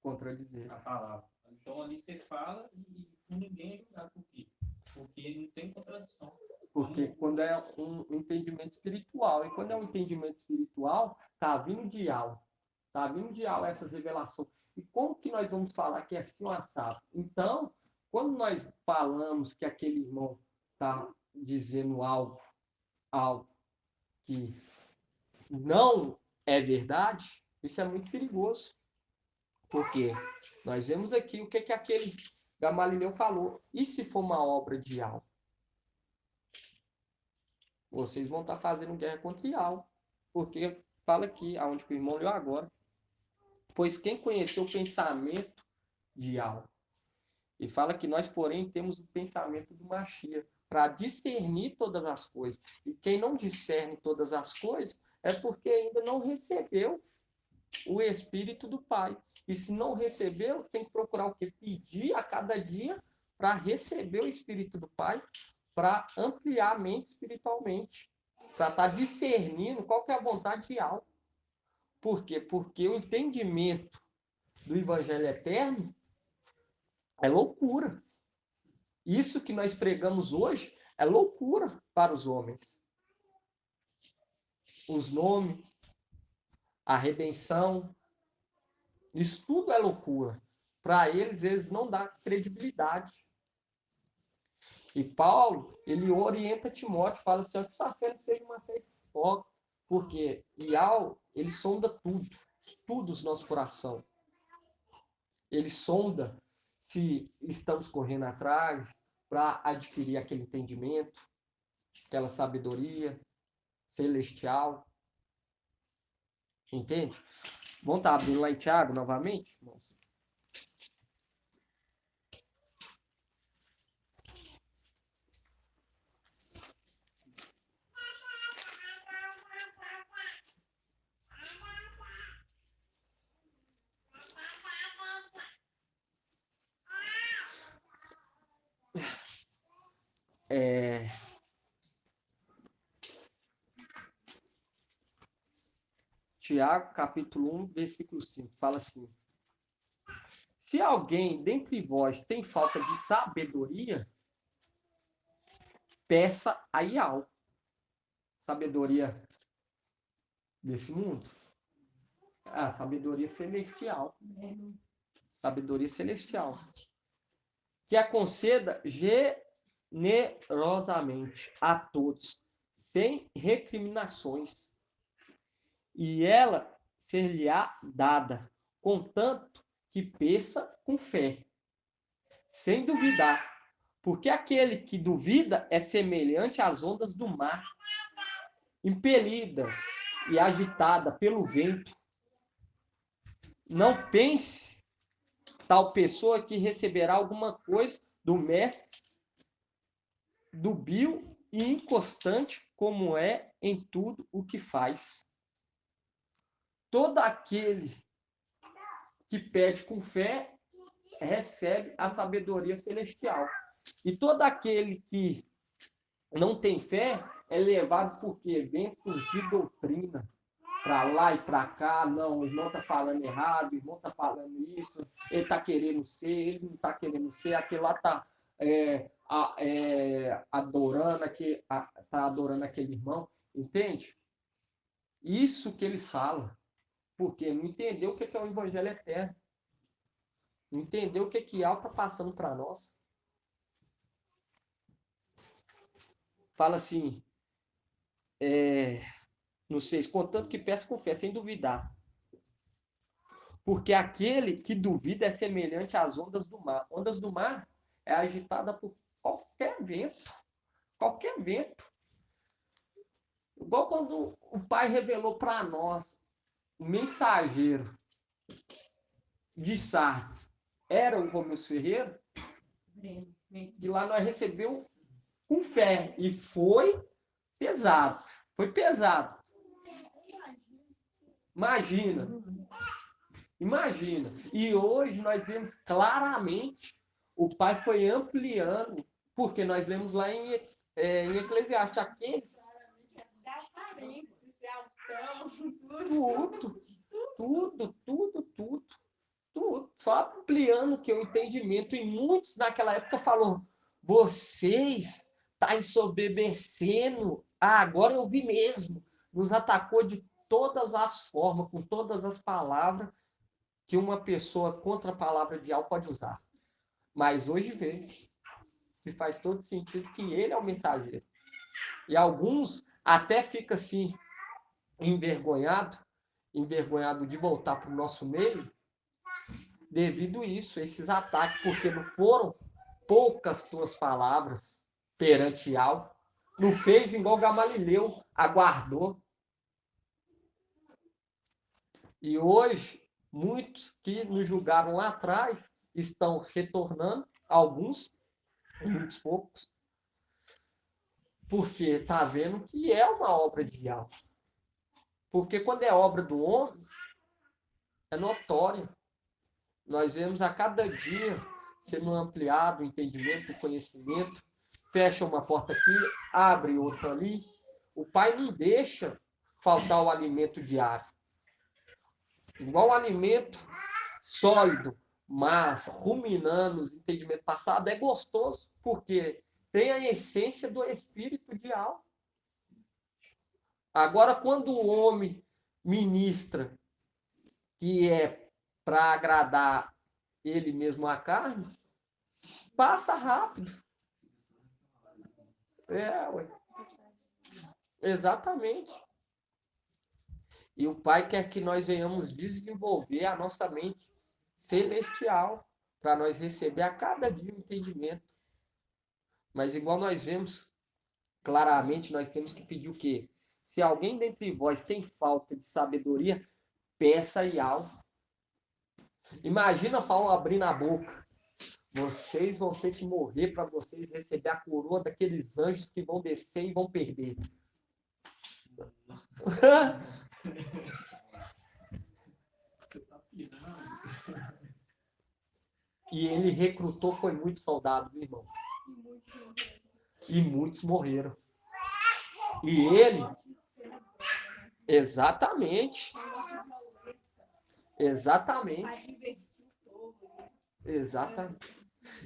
contradizer a palavra. Então ali você fala e por ninguém é julgado. Por quê? Porque não tem contradição. Porque quando é um entendimento espiritual, e quando é um entendimento espiritual, tá vindo de algo. Tá vindo de algo essas revelações. E como que nós vamos falar que é assim um assado? Então, quando nós falamos que aquele irmão tá dizendo algo que não é verdade, isso é muito perigoso. Porque nós vemos aqui o que aquele Gamaliel falou. E se for uma obra de algo? Vocês vão estar fazendo guerra contra Ial. Porque fala aqui, aonde o irmão leu agora. Pois quem conheceu o pensamento de Ial? E fala que nós, porém, temos o pensamento do Machia. para discernir todas as coisas. E quem não discerne todas as coisas é porque ainda não recebeu o Espírito do Pai. E se não recebeu, tem que procurar o quê? Pedir a cada dia para receber o Espírito do Pai, para ampliar a mente espiritualmente, para estar discernindo qual que é a vontade real. Por quê? Porque o entendimento do Evangelho eterno é loucura. Isso que nós pregamos hoje é loucura para os homens. Os nomes, a redenção, isso tudo é loucura. Para eles não dá credibilidade. E Paulo, ele orienta Timóteo, fala assim, ó, que sua fé não seja uma fé de foco, porque Ial, ele sonda tudo os nossos coração. Ele sonda se estamos correndo atrás para adquirir aquele entendimento, aquela sabedoria celestial. Entende? Vamos estar abrindo lá em Tiago novamente? Nossa. Tiago, capítulo 1, versículo 5, fala assim: se alguém dentre vós tem falta de sabedoria, peça a Ial. Sabedoria desse mundo? Ah, sabedoria celestial. Sabedoria celestial. Que a conceda generosamente a todos, sem recriminações. E ela ser-lhe-á dada, contanto que peça com fé, sem duvidar. Porque aquele que duvida é semelhante às ondas do mar, impelidas e agitadas pelo vento. Não pense tal pessoa que receberá alguma coisa do mestre dúbio e inconstante, como é em tudo o que faz. Todo aquele que pede com fé recebe a sabedoria celestial. E todo aquele que não tem fé é levado por quê? Ventos de doutrina, para lá e para cá. Não, o irmão está falando errado, o irmão está falando isso, ele está querendo ser, ele não está querendo ser, aquele lá está adorando, tá adorando aquele irmão, entende? Isso que eles falam, porque não entendeu o que é o Evangelho eterno, não entendeu o que Al está passando para nós. Fala assim, no 6, contanto que peça com fé, sem duvidar. Porque aquele que duvida é semelhante às ondas do mar. Ondas do mar é agitada por qualquer vento. Qualquer vento. Igual quando o Pai revelou para nós, o mensageiro de Sardes era o Romeu Ferreira, e lá nós recebemos com fé. E foi pesado. Foi pesado. Imagina. E hoje nós vemos claramente o Pai foi ampliando, porque nós lemos lá em Eclesiastes, aqueles tudo, só ampliando que o entendimento, e muitos naquela época falou, vocês estão ensoberbecendo, agora eu vi mesmo, nos atacou de todas as formas, com todas as palavras que uma pessoa contra a palavra de algo pode usar. Mas hoje vê que faz todo sentido que ele é o mensageiro. E alguns até ficam assim, envergonhado de voltar para o nosso meio, devido a isso, esses ataques, porque não foram poucas tuas palavras perante algo, não fez igual Gamaliel, aguardou. E hoje, muitos que nos julgaram lá atrás estão retornando, alguns, muitos poucos, Porque está vendo que é uma obra de Yahweh. Porque quando é obra do homem, é notória. Nós vemos a cada dia sendo ampliado o entendimento, o conhecimento. Fecha uma porta aqui, abre outra ali. O Pai não deixa faltar o alimento diário. Igual o alimento sólido, mas ruminando os entendimentos passados, é gostoso, porque tem a essência do espírito de alma. Agora, quando o homem ministra, que é para agradar ele mesmo a carne, passa rápido. Ué. Exatamente. E o Pai quer que nós venhamos desenvolver a nossa mente celestial, para nós receber a cada dia o entendimento. Mas igual nós vemos claramente, nós temos que pedir o quê? Se alguém dentre vós tem falta de sabedoria, peça e algo. Imagina Paulo abrindo a boca. Vocês vão ter que morrer para vocês receber a coroa daqueles anjos que vão descer e vão perder. E ele recrutou, foi muito soldado, meu irmão. E muitos morreram. E ele, exatamente.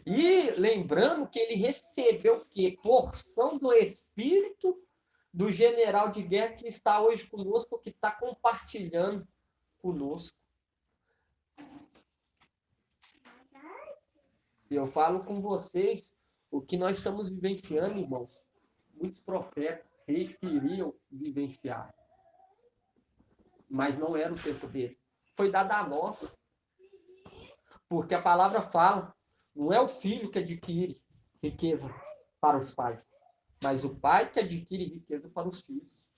E lembrando que ele recebeu o quê? Porção do Espírito do general de guerra que está hoje conosco, que está compartilhando conosco. E eu falo com vocês o que nós estamos vivenciando, irmãos. Muitos profetas, reis queriam vivenciar. Mas não era o tempo dele. Foi dado a nós. Porque a palavra fala, não é o filho que adquire riqueza para os pais, mas o pai que adquire riqueza para os filhos.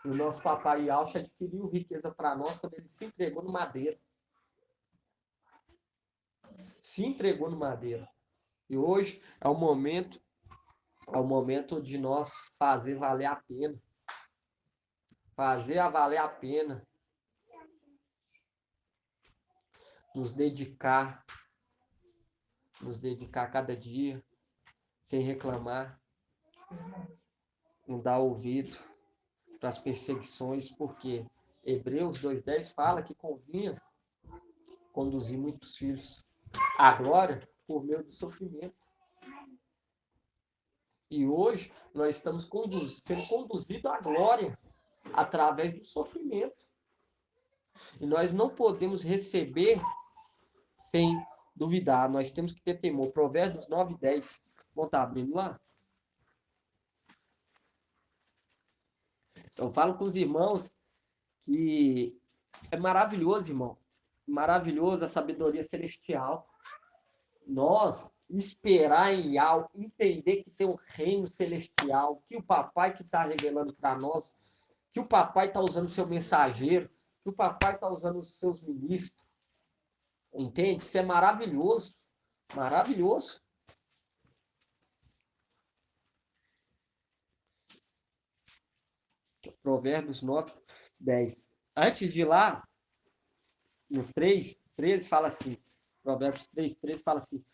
E o nosso papai Alcha adquiriu riqueza para nós quando ele se entregou no madeiro. Se entregou no madeiro. E hoje é o momento de nós fazer valer a pena. Fazer a valer a pena. Nos dedicar cada dia, sem reclamar, não dar ouvido para as perseguições, porque Hebreus 2:10 fala que convinha conduzir muitos filhos à glória por meio do sofrimento. E hoje nós estamos sendo conduzidos à glória através do sofrimento. E nós não podemos receber sem duvidar, nós temos que ter temor. Provérbios 9:10. Vamos estar abrindo lá? Eu falo com os irmãos que é maravilhoso, irmão. Maravilhoso a sabedoria celestial. Nós esperar em algo, entender que tem um reino celestial, que o papai que está revelando para nós, que o papai está usando seu mensageiro, que o papai está usando os seus ministros. Entende? Isso é maravilhoso. Maravilhoso. Provérbios 9:10. Antes de ir lá, no 3:13 fala assim, Provérbios 3:13 fala assim,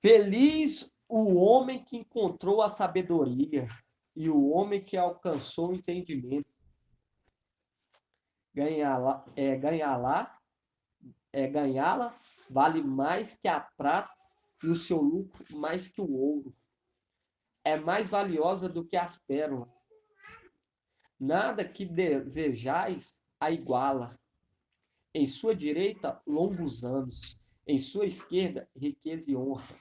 feliz o homem que encontrou a sabedoria e o homem que alcançou o entendimento. Ganhá-la vale mais que a prata e o seu lucro mais que o ouro. É mais valiosa do que as pérolas. Nada que desejais a iguala. Em sua direita, longos anos. Em sua esquerda, riqueza e honra.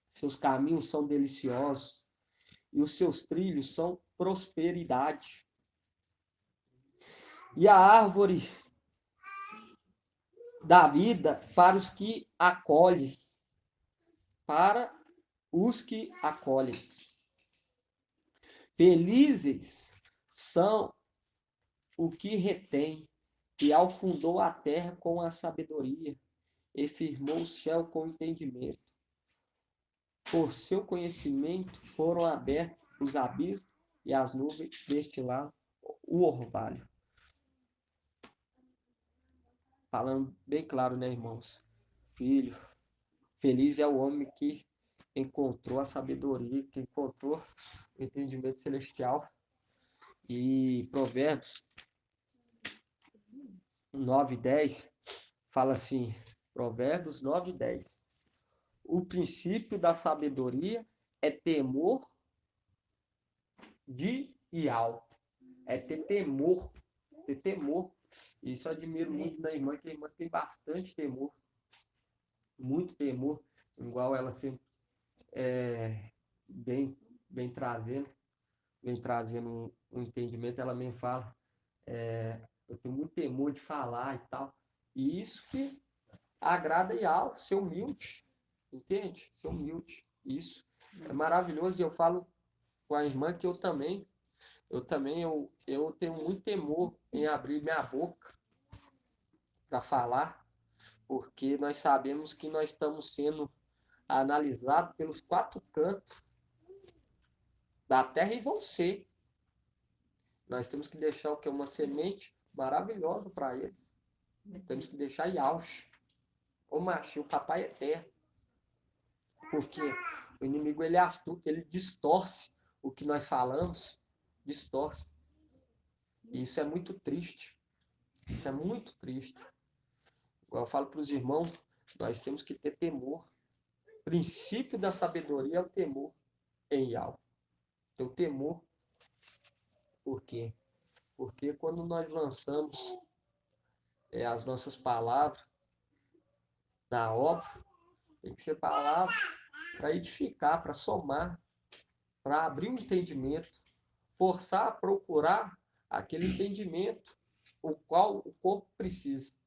Seus caminhos são deliciosos e os seus trilhos são prosperidade. E a árvore da vida para os que acolhem. Para os que acolhem. Felizes são o que retém e afundou a terra com a sabedoria e firmou o céu com o entendimento. Por seu conhecimento foram abertos os abismos e as nuvens destilar o orvalho. Falando bem claro, né, irmãos? Filho, feliz é o homem que encontrou a sabedoria, que encontrou o entendimento celestial. E Provérbios 9:10 fala assim, Provérbios 9:10. O princípio da sabedoria é temor de Iau. É ter temor. Ter temor. Isso eu admiro muito da irmã, que a irmã tem bastante temor. Muito temor. Igual ela sempre bem, bem trazendo. Vem trazendo um entendimento. Ela me fala. Eu tenho muito temor de falar e tal. E isso que agrada Iau. Ser humilde. Entende? Ser humilde. Isso é maravilhoso. E eu falo com a irmã que eu tenho muito temor em abrir minha boca para falar, porque nós sabemos que nós estamos sendo analisados pelos quatro cantos da terra e vão ser. Nós temos que deixar o que é uma semente maravilhosa para eles. Temos que deixar Yaush. Ô macho, o papai é terra. Porque o inimigo ele é astuto, ele distorce o que nós falamos, distorce. E isso é muito triste. Isso é muito triste. Igual eu falo para os irmãos, nós temos que ter temor. O princípio da sabedoria é o temor em Yahweh. O temor. Por quê? Porque quando nós lançamos as nossas palavras na obra, tem que ser palavras para edificar, para somar, para abrir um entendimento, forçar a procurar aquele entendimento, o qual o corpo precisa.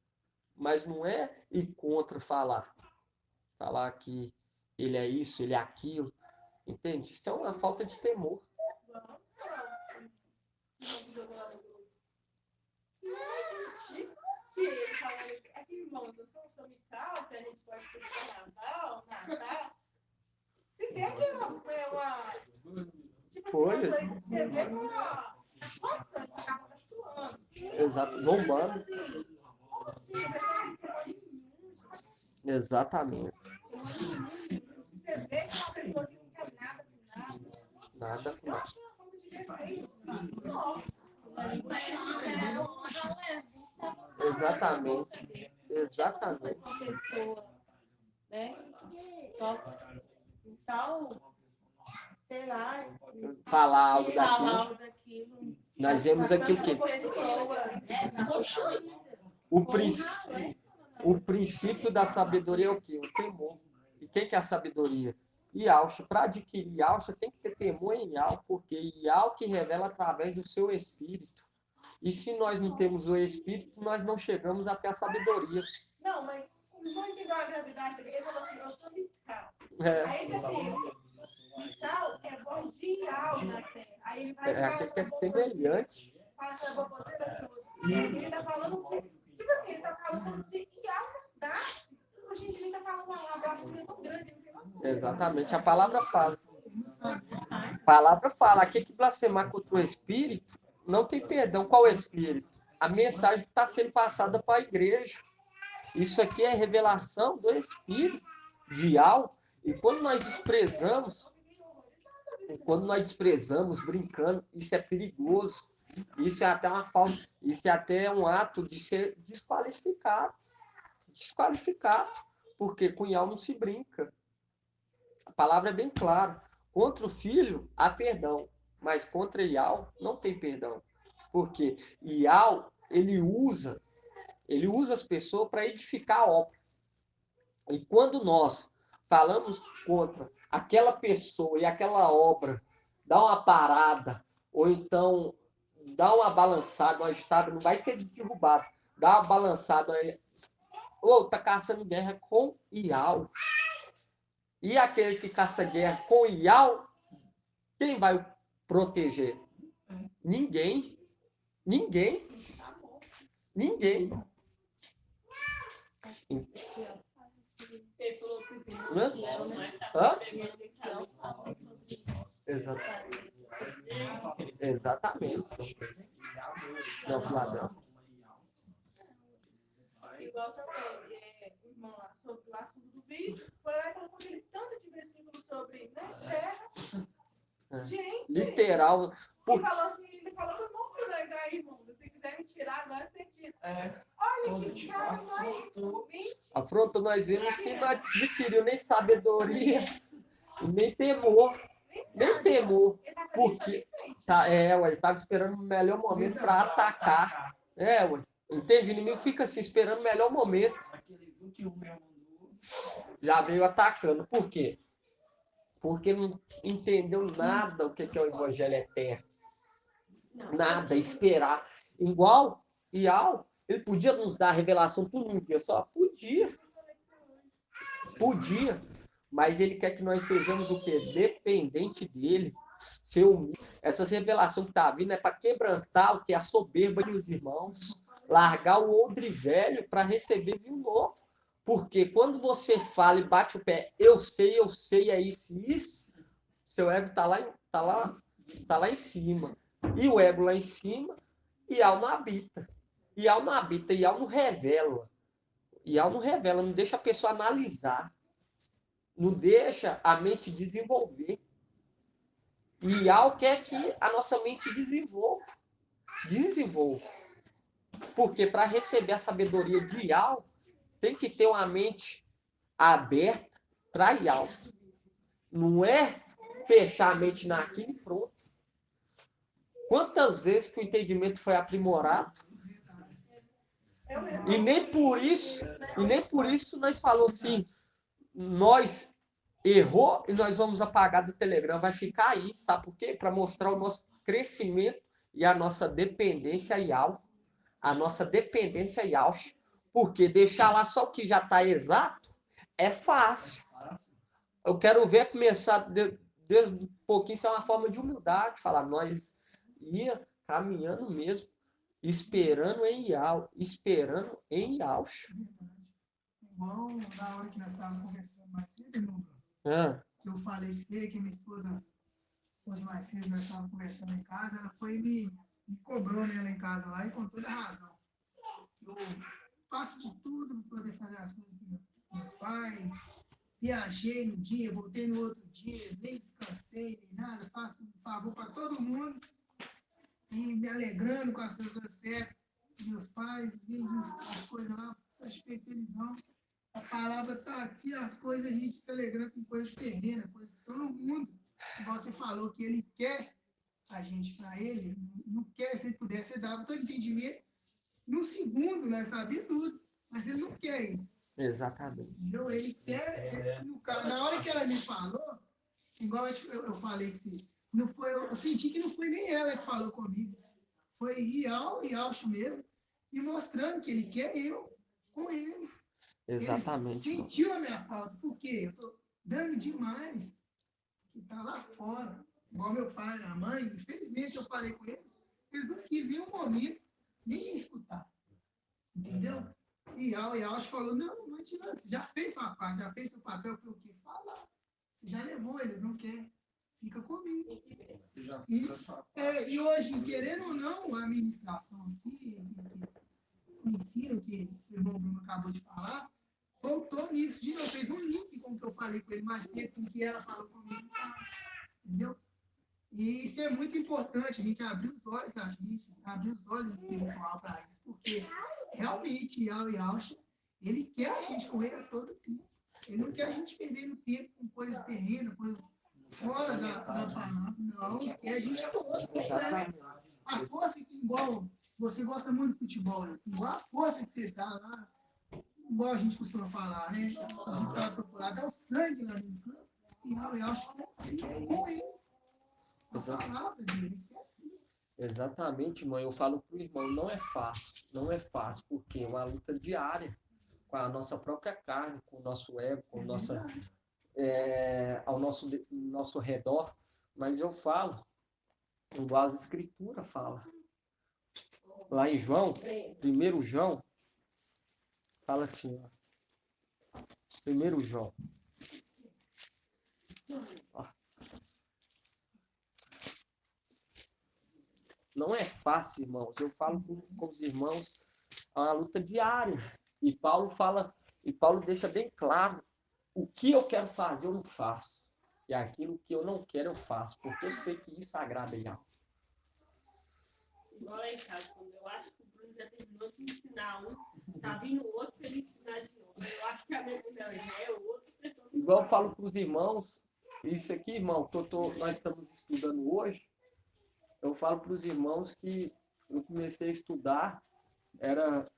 Mas não é ir contra falar. Falar que ele é isso, ele é aquilo. Entende? Isso é uma falta de temor. Se vê que uma tipo assim, Foi. uma coisa que você vê uma nossa, tá suando. Exato, zombando. Como assim? A pessoa não tem temor nenhum. Exatamente. Você vê que é uma pessoa que não quer nada com nada. Nada com Eu nada. acho que é uma falta de respeito. Não. Exatamente. Exatamente. Uma pessoa, né? Só tal, sei lá, Falar algo falar daquilo. algo daquilo. Nós vemos aqui o quê? Pessoas. O princípio da sabedoria é o quê? O temor. E quem que é a sabedoria? Yaush. Para adquirir Yaush, tem que ter temor em Yau, porque Yau que revela através do seu espírito. E se nós não temos o espírito, nós não chegamos até a sabedoria. Não, mas não entendeu a gravidade dele. Ele falou assim, eu sou vital. É. Aí você pensa, vital é voz de Yau na terra. Aí ele vai Aquilo que é semelhante. fala aquela baboseira toda. Ele tá falando, tipo assim, ele tá falando como se Yau mandasse. Gente, ele tá falando uma blasfêmia tão grande, não tem noção. Exatamente, a palavra fala. A palavra fala, aquele que blasfemar contra o Espírito, não tem perdão. Qual é o Espírito? A mensagem que está sendo passada para a igreja. Isso aqui é revelação do Espírito de algo. E quando nós desprezamos, brincando, isso é perigoso. Isso é até uma falta, isso é até um ato de ser desqualificado. Desqualificado, porque com Yau não se brinca. A palavra é bem clara. Contra o filho, há perdão. Mas contra Yau, não tem perdão. Porque Yau, ele usa as pessoas para edificar a obra. E quando nós falamos contra aquela pessoa e aquela obra, dá uma parada, ou então dá uma balançada, uma estátua, não vai ser derrubado. Dá uma balançada, ou está caçando guerra com Iau. E aquele que caça guerra com Iau, quem vai proteger? Ninguém. Ninguém. Ninguém. Hã? Exato. Exatamente. Não, Fladão. Igual também, o irmão lá, sobre o assunto do vídeo, foi lá e colocou aquele tanto de versículo sobre, né, terra. Gente, Literal. ele falou assim, ele falou que muito legal, irmão. Se você quiser me tirar, agora você tira. Olha que cara mais mente. Afronta, nós vimos que não adquiriu nem sabedoria e nem temor. Nem temor. Ele tá Porque tá, ele estava esperando o melhor momento para atacar. Ué. Entende? O inimigo fica assim, esperando o melhor momento. Já veio atacando. Por quê? Porque não entendeu nada o que é o evangelho eterno. Nada, esperar. Igual Ial, ele podia nos dar a revelação tudo num dia só? Podia. Mas ele quer que nós sejamos o quê? Dependente dele. Essas revelações que está vindo é para quebrantar o que? A soberba dos irmãos. Largar o odre velho para receber vinho novo. Porque quando você fala e bate o pé, eu sei, é isso e isso, seu ego tá lá em cima. E o ego lá em cima, Ial não habita. Ial não habita, Ial não revela. Ial não revela, não deixa a pessoa analisar. Não deixa a mente desenvolver. E Ial quer que a nossa mente desenvolva. Porque para receber a sabedoria de Ial, tem que ter uma mente aberta para Ial. Não é fechar a mente naquilo e pronto. Quantas vezes que o entendimento foi aprimorado e nem por isso nós falou assim, nós errou e nós vamos apagar do Telegram, vai ficar aí, sabe por quê? Para mostrar o nosso crescimento e a nossa dependência e auge, porque deixar lá só o que já está exato é fácil. Eu quero ver começar desde um pouquinho, isso é uma forma de humildade, falar, nós ia caminhando mesmo, esperando em Yauch. Igual na hora que nós estávamos conversando mais cedo, irmão, que eu falei que você, que minha esposa, hoje mais cedo nós estávamos conversando em casa, ela foi e me cobrou, né, lá em casa, lá, e com toda razão. Eu faço de tudo para poder fazer as coisas com meus pais, viajei no dia, voltei no outro dia, nem descansei, nem nada, faço um favor para todo mundo, e me alegrando com as coisas dando certo. Meus pais, vendo as coisas lá, satisfeito eles vão. A palavra está aqui, as coisas, a gente se alegrando com coisas terrenas, coisas que estão no mundo. Igual você falou que ele quer a gente para ele, não quer, se ele pudesse, ele dava todo entendimento. Num segundo, nós sabíamos tudo, mas ele não quer isso. Exatamente. Entendeu? Ele quer, na hora que ela me falou, igual eu falei que não foi, eu senti que não foi nem ela que falou comigo, foi Ial e Alcho mesmo, e mostrando que ele quer eu com eles. Exatamente. Ele sentiu a minha falta, porque eu estou dando demais, que está lá fora, igual meu pai e minha mãe, infelizmente eu falei com eles, eles não quis nenhum momento nem me escutar, entendeu? E Alcho falou, não adianta, você já fez sua parte, já fez seu papel, foi o que falar, você já levou, eles não querem, fica comigo. E hoje, querendo ou não, a administração aqui, o ensino que o irmão Bruno acabou de falar, voltou nisso de novo, fez um link com o que eu falei com ele mais cedo, com o que ela falou comigo, entendeu? E isso é muito importante, a gente abrir os olhos da gente, abrir os olhos espiritual para isso, porque realmente Ial e Alcha, ele quer a gente com ele a todo tempo. Ele não quer a gente perdendo tempo com coisas terrenas, coisas fora da palavra, não, quer a gente todo completo. A força que, igual, você gosta muito de futebol, né? Igual a força que você dá lá, igual a gente costuma falar, né? De estar procurado, é o sangue lá dentro do campo. E eu acho que é assim, com ele. A palavra dele é assim. Exatamente, mãe. Eu falo pro irmão, não é fácil, porque é uma luta diária com a nossa própria carne, com o nosso ego, com ao nosso redor. Mas eu falo, igual as escrituras fala. Lá em João, 1 João, fala assim, ó. 1 João. Ó. não é fácil, irmãos. Eu falo com os irmãos, é uma luta diária. E Paulo deixa bem claro, o que eu quero fazer eu não faço. E aquilo que eu não quero eu faço, porque eu sei que isso agrada a Yahweh. Igual lá em casa, quando eu acho que o Bruno já terminou de ensinar um, tá vindo o outro pra ele ensinar de novo. Eu acho que a minha já é outra pessoa. Igual eu falo para os irmãos, isso aqui, irmão, que nós estamos estudando hoje, eu falo para os irmãos que eu comecei a estudar, era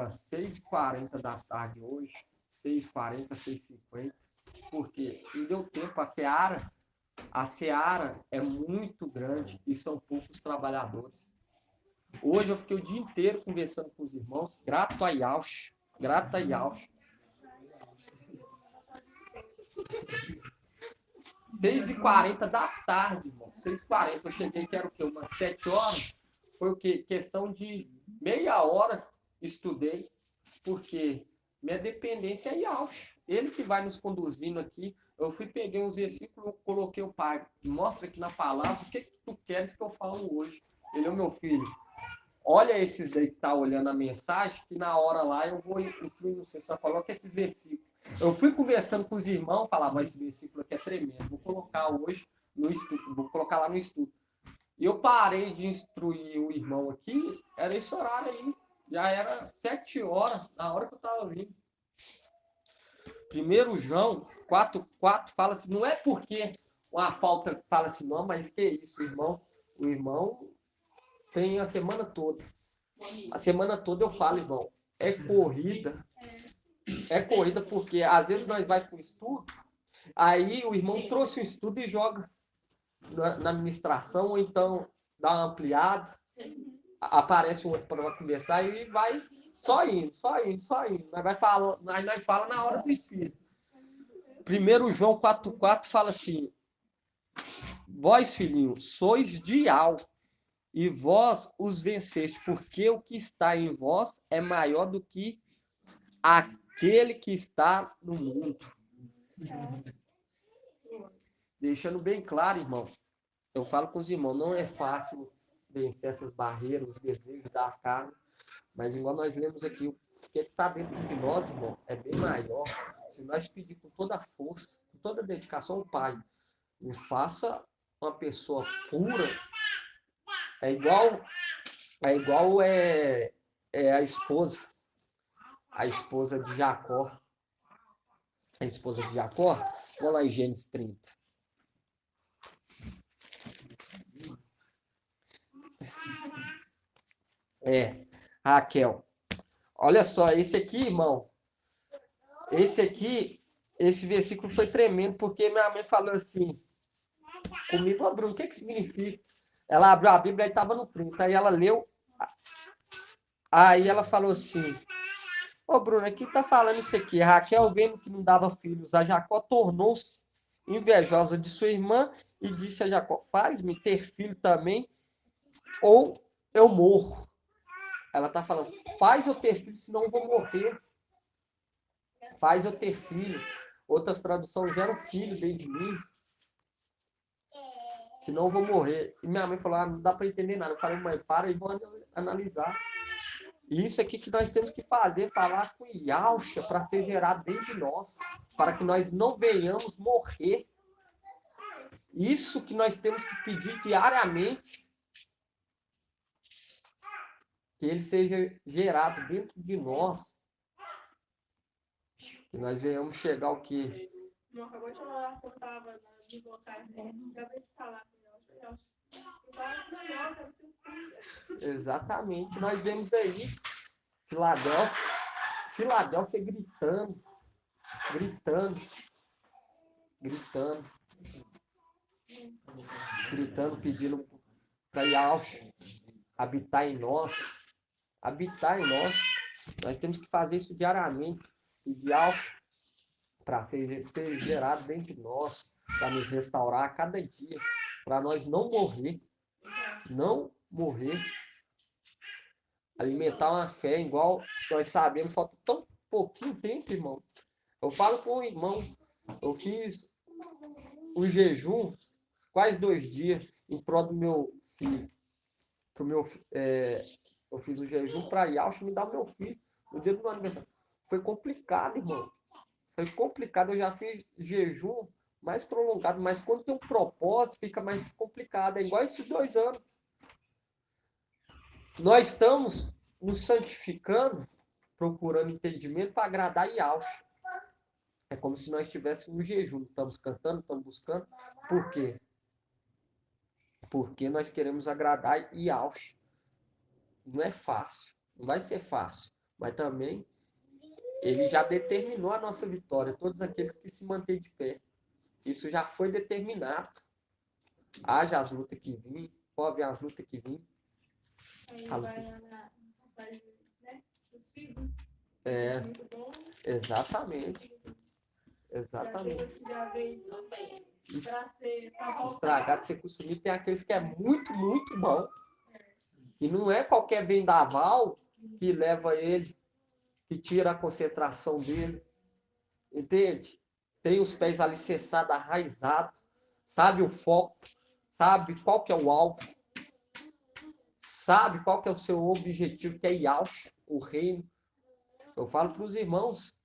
6h40 da tarde hoje, 6h40, 6h50, porque não deu tempo, a seara é muito grande e são poucos trabalhadores. Hoje eu fiquei o dia inteiro conversando com os irmãos, grato a Yaush, grato a Yaush. 6h40 da tarde, irmão. 6h40. Eu cheguei que era o quê? Umas 7 horas. Foi o quê? Questão de meia hora estudei, porque minha dependência é Yaush. Ele que vai nos conduzindo aqui. Eu fui, peguei uns versículos, coloquei o pai. Mostra aqui na palavra o que tu queres que eu falo hoje. Ele é o meu filho. Olha esses daí que tá olhando a mensagem, que na hora lá eu vou instruir você. Só coloca esses versículos. Eu fui conversando com os irmãos, falava, esse versículo aqui é tremendo, vou colocar hoje no estudo, vou colocar lá no estudo. E eu parei de instruir o irmão aqui, era esse horário aí, já era 7 horas, na hora que eu estava vindo. 1 João 4,4 fala assim, não é porque uma falta fala assim, não, mas que isso, o irmão tem a semana toda. A semana toda eu falo, irmão, é corrida porque às vezes nós vai com estudo, aí o irmão trouxe o estudo e joga na administração, ou então dá uma ampliada, aparece um para conversar e vai só indo. Nós fala na hora do Espírito. 1 João 4,4 fala assim, vós, filhinhos, sois de algo, e vós os venceste, porque o que está em vós é maior do que aquele que está no mundo. Deixando bem claro, irmão, eu falo com os irmãos, não é fácil vencer essas barreiras, os desejos da carne, mas igual nós lemos aqui, o que está dentro de nós, irmão, é bem maior. Se nós pedir com toda a força, com toda a dedicação ao Pai, me faça uma pessoa pura, é igual a esposa de Jacó. A esposa de Jacó, vamos lá em Gênesis 30. Raquel. Olha só, esse aqui, irmão, esse versículo foi tremendo, porque minha mãe falou assim, comigo, Bruno, o que significa? Ela abriu a Bíblia e estava no 30, aí ela leu, aí ela falou assim, Bruno, aqui tá falando isso aqui, Raquel, vendo que não dava filhos a Jacó, tornou-se invejosa de sua irmã e disse a Jacó, faz-me ter filho também, ou eu morro. Ela tá falando, faz eu ter filho, senão eu vou morrer. Faz eu ter filho. Outras traduções, gera um filho dentro de mim. Senão eu vou morrer. E minha mãe falou, não dá para entender nada. Eu falei, mãe, para e vou analisar. E isso aqui que nós temos que fazer, falar com Yaucha para ser gerado dentro de nós. Para que nós não venhamos morrer. Isso que nós temos que pedir diariamente. Que ele seja gerado dentro de nós. Que nós venhamos chegar ao quê? Não acabou de falar, você estava nos locais, né? Acabei de falar com ela. Exatamente. Nós vemos aí Filadélfia gritando, pedindo para Yahweh habitar em nós. Nós temos que fazer isso diariamente. Pedir Yahweh para ser gerado dentro de nós, para nos restaurar a cada dia, para nós não morrer. Alimentar uma fé igual nós sabemos, falta tão pouquinho tempo, irmão. Eu falo com o irmão, eu fiz o jejum quase 2 dias em prol do meu filho. eu fiz o jejum para Yauch me dar o meu filho no dia do meu aniversário. Foi complicado, irmão. Foi complicado. Eu já fiz jejum mais prolongado, mas quando tem um propósito, fica mais complicado. É igual esses 2 anos. Nós estamos nos santificando, procurando entendimento para agradar Yauch. É como se nós estivéssemos no jejum. Estamos cantando, estamos buscando. Por quê? Porque nós queremos agradar Yauch. Não é fácil. Não vai ser fácil. Mas também ele já determinou a nossa vitória. Todos aqueles que se mantêm de pé. Isso já foi determinado. Haja as lutas que vêm. Pode haver as lutas que vêm. Aí A vai luta. na passagem, né? Dos filhos. É, Muito bom. exatamente. Já tem Exatamente. uns que já veio Isso, para ser, para voltar. estragado, ser consumido. Tem aqueles que é muito, muito bom. E não é qualquer vendaval que leva ele, que tira a concentração dele. Entende? Tem os pés alicerçados, arraizados. Sabe o foco. Sabe qual que é o alvo. Sabe qual que é o seu objetivo, que é Yauch, o reino. Eu falo para os irmãos,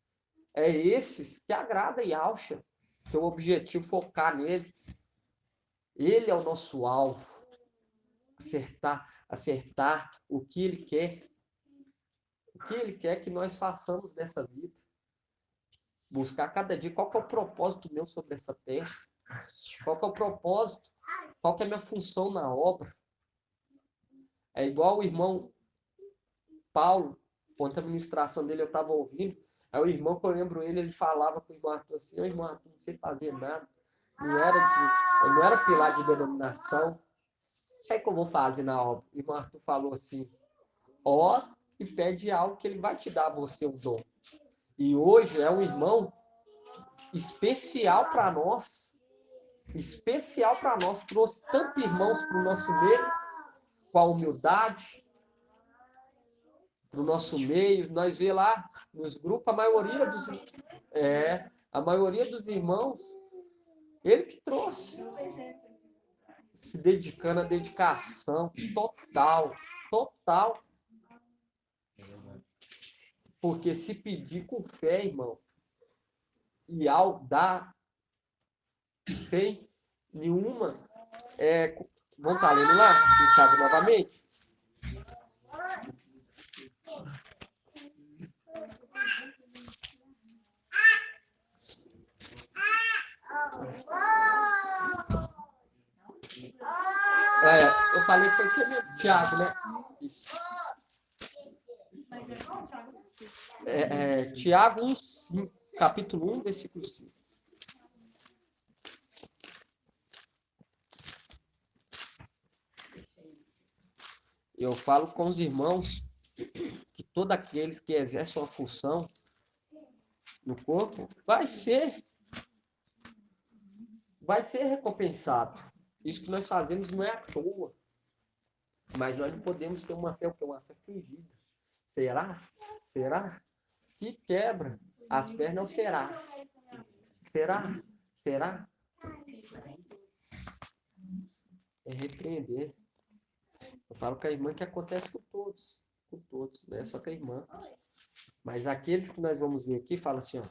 é esses que agrada Yauch. Que o objetivo é focar nele. Ele é o nosso alvo. Acertar o que ele quer. O que ele quer que nós façamos nessa vida. Buscar cada dia qual que é o propósito meu sobre essa terra. Qual que é o propósito? Qual que é a minha função na obra? É igual o irmão Paulo, quando a ministração dele eu estava ouvindo, aí o irmão que eu lembro ele falava com o irmão Arthur assim, irmão Arthur, não sei fazer nada, eu não era pilar de denominação, o que é que eu vou fazer na obra? O irmão Arthur falou assim, ora e pede algo que ele vai te dar a você um dom. E hoje é um irmão especial para nós, trouxe tantos irmãos para o nosso meio, com a humildade, para o nosso meio, nós vê lá nos grupos, a maioria dos irmãos, ele que trouxe, se dedicando à dedicação total, porque se pedir com fé, irmão, e ao dar sem nenhuma, vamos estar lendo lá, o Thiago novamente? Eu falei foi o que mesmo? Thiago, né? Isso. Tiago 1:5, capítulo 1, versículo 5. Eu falo com os irmãos que todos aqueles que exercem uma função no corpo vai ser recompensado. Isso que nós fazemos não é à toa. Mas nós não podemos ter uma fé, o que é uma fé fingida. Será? Será? Que quebra as pernas, ou será? Será? Será? É repreender. Eu falo com a irmã que acontece com todos, não é só com a irmã. Mas aqueles que nós vamos ver aqui, fala assim, ó,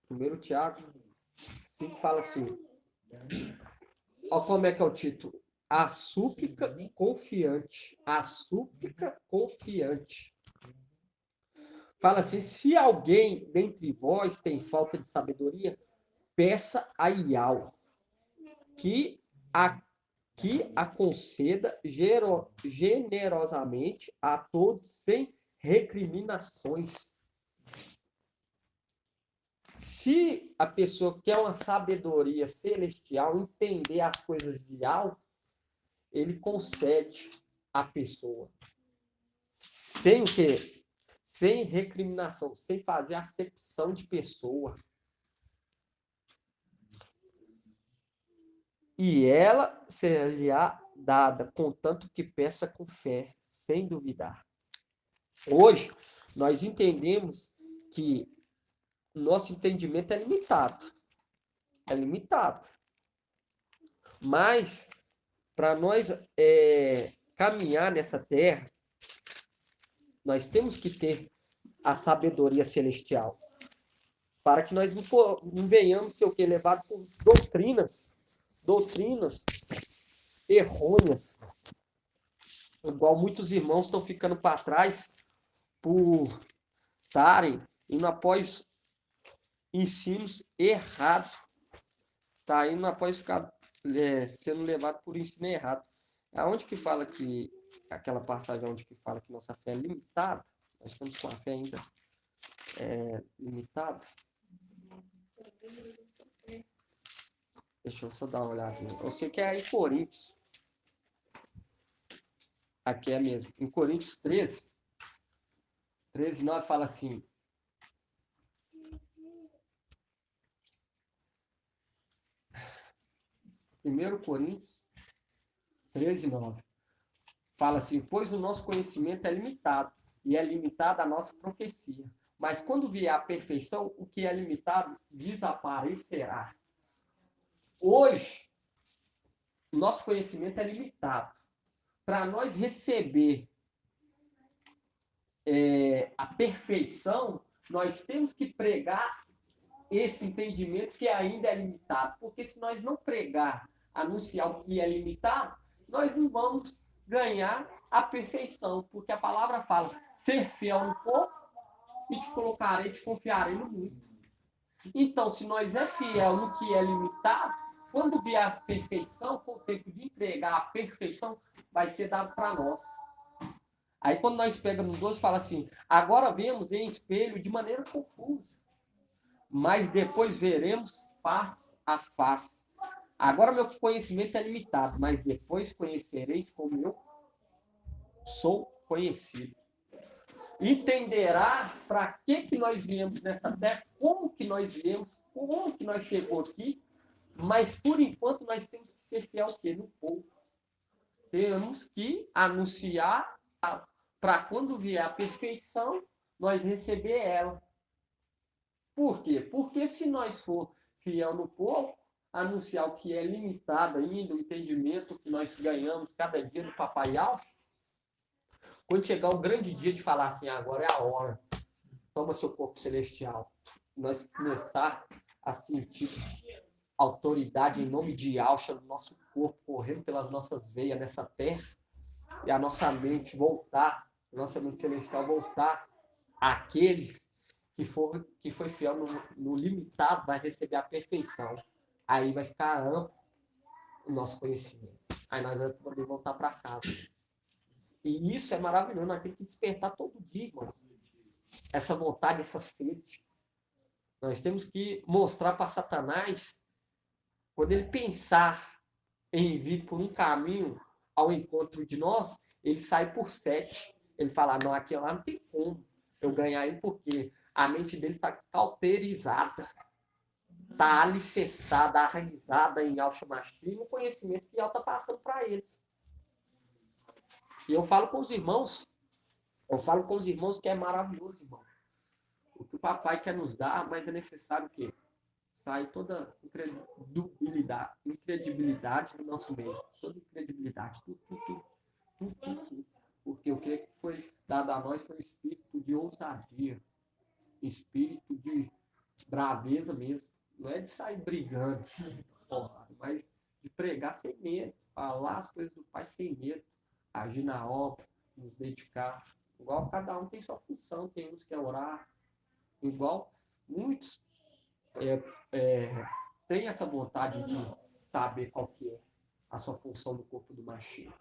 1 Tiago 5 fala assim, ó como é que é o título, a súplica confiante, fala assim, se alguém dentre vós tem falta de sabedoria, peça a Iau, que a conceda generosamente a todos sem recriminações. Se a pessoa quer uma sabedoria celestial, entender as coisas de algo, ele concede à pessoa. Sem o quê? Sem recriminação, sem fazer acepção de pessoa. E ela será dada, contanto que peça com fé, sem duvidar. Hoje, nós entendemos que nosso entendimento é limitado. É limitado. Mas, para nós caminhar nessa terra, nós temos que ter a sabedoria celestial, para que nós não venhamos ser o quê? Levados por doutrinas errôneas, igual muitos irmãos estão ficando para trás por estarem indo após ensinos errados, tá indo após ficar sendo levado por ensino errado. Aonde que fala que aquela passagem onde que fala que nossa fé é limitada? Nós estamos com a fé ainda limitada. Deixa eu só dar uma olhadinha. Eu sei que é em Coríntios. Aqui é mesmo. Em Coríntios 13, 9 fala assim. Primeiro Coríntios 13, 9. Fala assim, pois o nosso conhecimento é limitado, e é limitada a nossa profecia. Mas quando vier a perfeição, o que é limitado desaparecerá. Hoje, o nosso conhecimento é limitado. Para nós receber a perfeição, nós temos que pregar esse entendimento que ainda é limitado. Porque se nós não pregar, anunciar o que é limitado, nós não vamos ganhar a perfeição. Porque a palavra fala, ser fiel no pouco e te colocarei, te confiarei no muito. Então, se nós é fiel no que é limitado, quando vier a perfeição, for o tempo de entregar a perfeição, vai ser dado para nós. Aí quando nós pegamos no 12, fala assim, agora vemos em espelho de maneira confusa, mas depois veremos face a face. Agora meu conhecimento é limitado, mas depois conhecereis como eu sou conhecido. Entenderá para que nós viemos nessa terra, como que nós viemos, como que nós chegamos aqui, mas por enquanto nós temos que ser fiel no pouco. Temos que anunciar para quando vier a perfeição, nós receber ela. Por quê? Porque se nós for fiel no pouco, anunciar o que é limitado ainda, o entendimento que nós ganhamos cada dia do Papai Alfa, quando chegar o grande dia de falar assim, agora é a hora, toma seu corpo celestial, nós começar a sentir autoridade em nome de Alxa no nosso corpo, correndo pelas nossas veias nessa terra, e a nossa mente voltar, a nossa mente celestial voltar àqueles que foi fiel no limitado, vai receber a perfeição. Aí vai ficar amplo o nosso conhecimento. Aí nós vamos poder voltar para casa. E isso é maravilhoso, nós temos que despertar todo dia, irmãos. Essa vontade, essa sede. Nós temos que mostrar para Satanás, quando ele pensar em vir por um caminho ao encontro de nós, ele sai por 7. Ele fala, não, aqui lá não tem como eu ganhar ele, porque a mente dele está cauterizada, está alicerçada, arraizada em Alchemachia, no conhecimento que ela está passando para eles. E eu falo com os irmãos que é maravilhoso, irmão. O que o papai quer nos dar, mas é necessário que sai toda incredibilidade do nosso meio. Toda incredibilidade, tudo. Porque o que foi dado a nós foi um espírito de ousadia, espírito de braveza mesmo. Não é de sair brigando, mas de pregar sem medo, falar as coisas do Pai sem medo, agir na obra, nos dedicar. Igual cada um tem sua função, tem uns que é orar, igual muitos têm essa vontade de saber qual que é a sua função no corpo do Mashiach.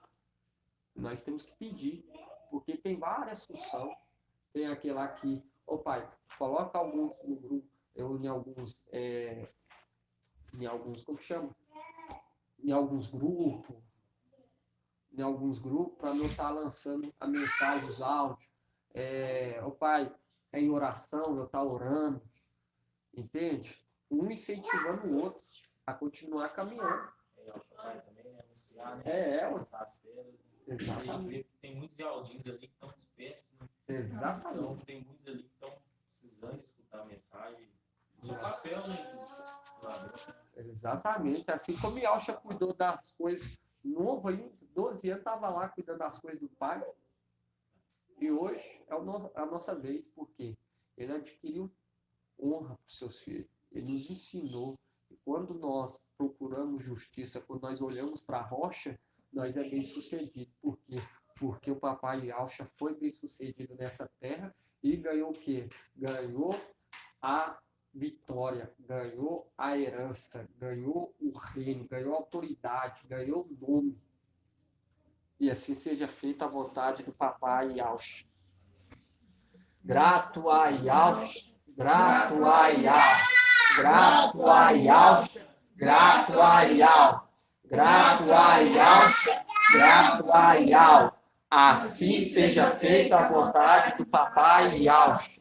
Nós temos que pedir, porque tem várias funções. Tem aquele lá que, pai, coloca alguns no grupo, em alguns, como chama? Em alguns grupos, para não estar lançando a mensagem, os áudios. Pai, é em oração, eu estar orando, entende? Um incentivando o outro a continuar caminhando. Também anunciar, né? As pedras. Exatamente. Tem muitos vialdinhos ali que estão dispersos. Né? Exatamente. Então, tem muitos ali que estão precisando escutar a mensagem. Seu papel, né? Exatamente. Assim como Yalcha cuidou das coisas novo ainda, 12 anos estava lá cuidando das coisas do pai. E hoje é a nossa vez, porque ele adquiriu honra para os seus filhos. Ele nos ensinou. E quando nós procuramos justiça, quando nós olhamos para a rocha, nós é bem sucedido. Por quê? Porque o papai Yalcha foi bem sucedido nessa terra e ganhou o quê? Ganhou a vitória, ganhou a herança, ganhou o reino, ganhou a autoridade, ganhou o nome. E assim seja feita a vontade do papai Yalcha. Grato a Yalcha, grato a Yalcha, grato a Yalcha, grato a Yalcha, grato a Yalcha, grato a Yalcha. Assim seja feita a vontade do papai Yalcha.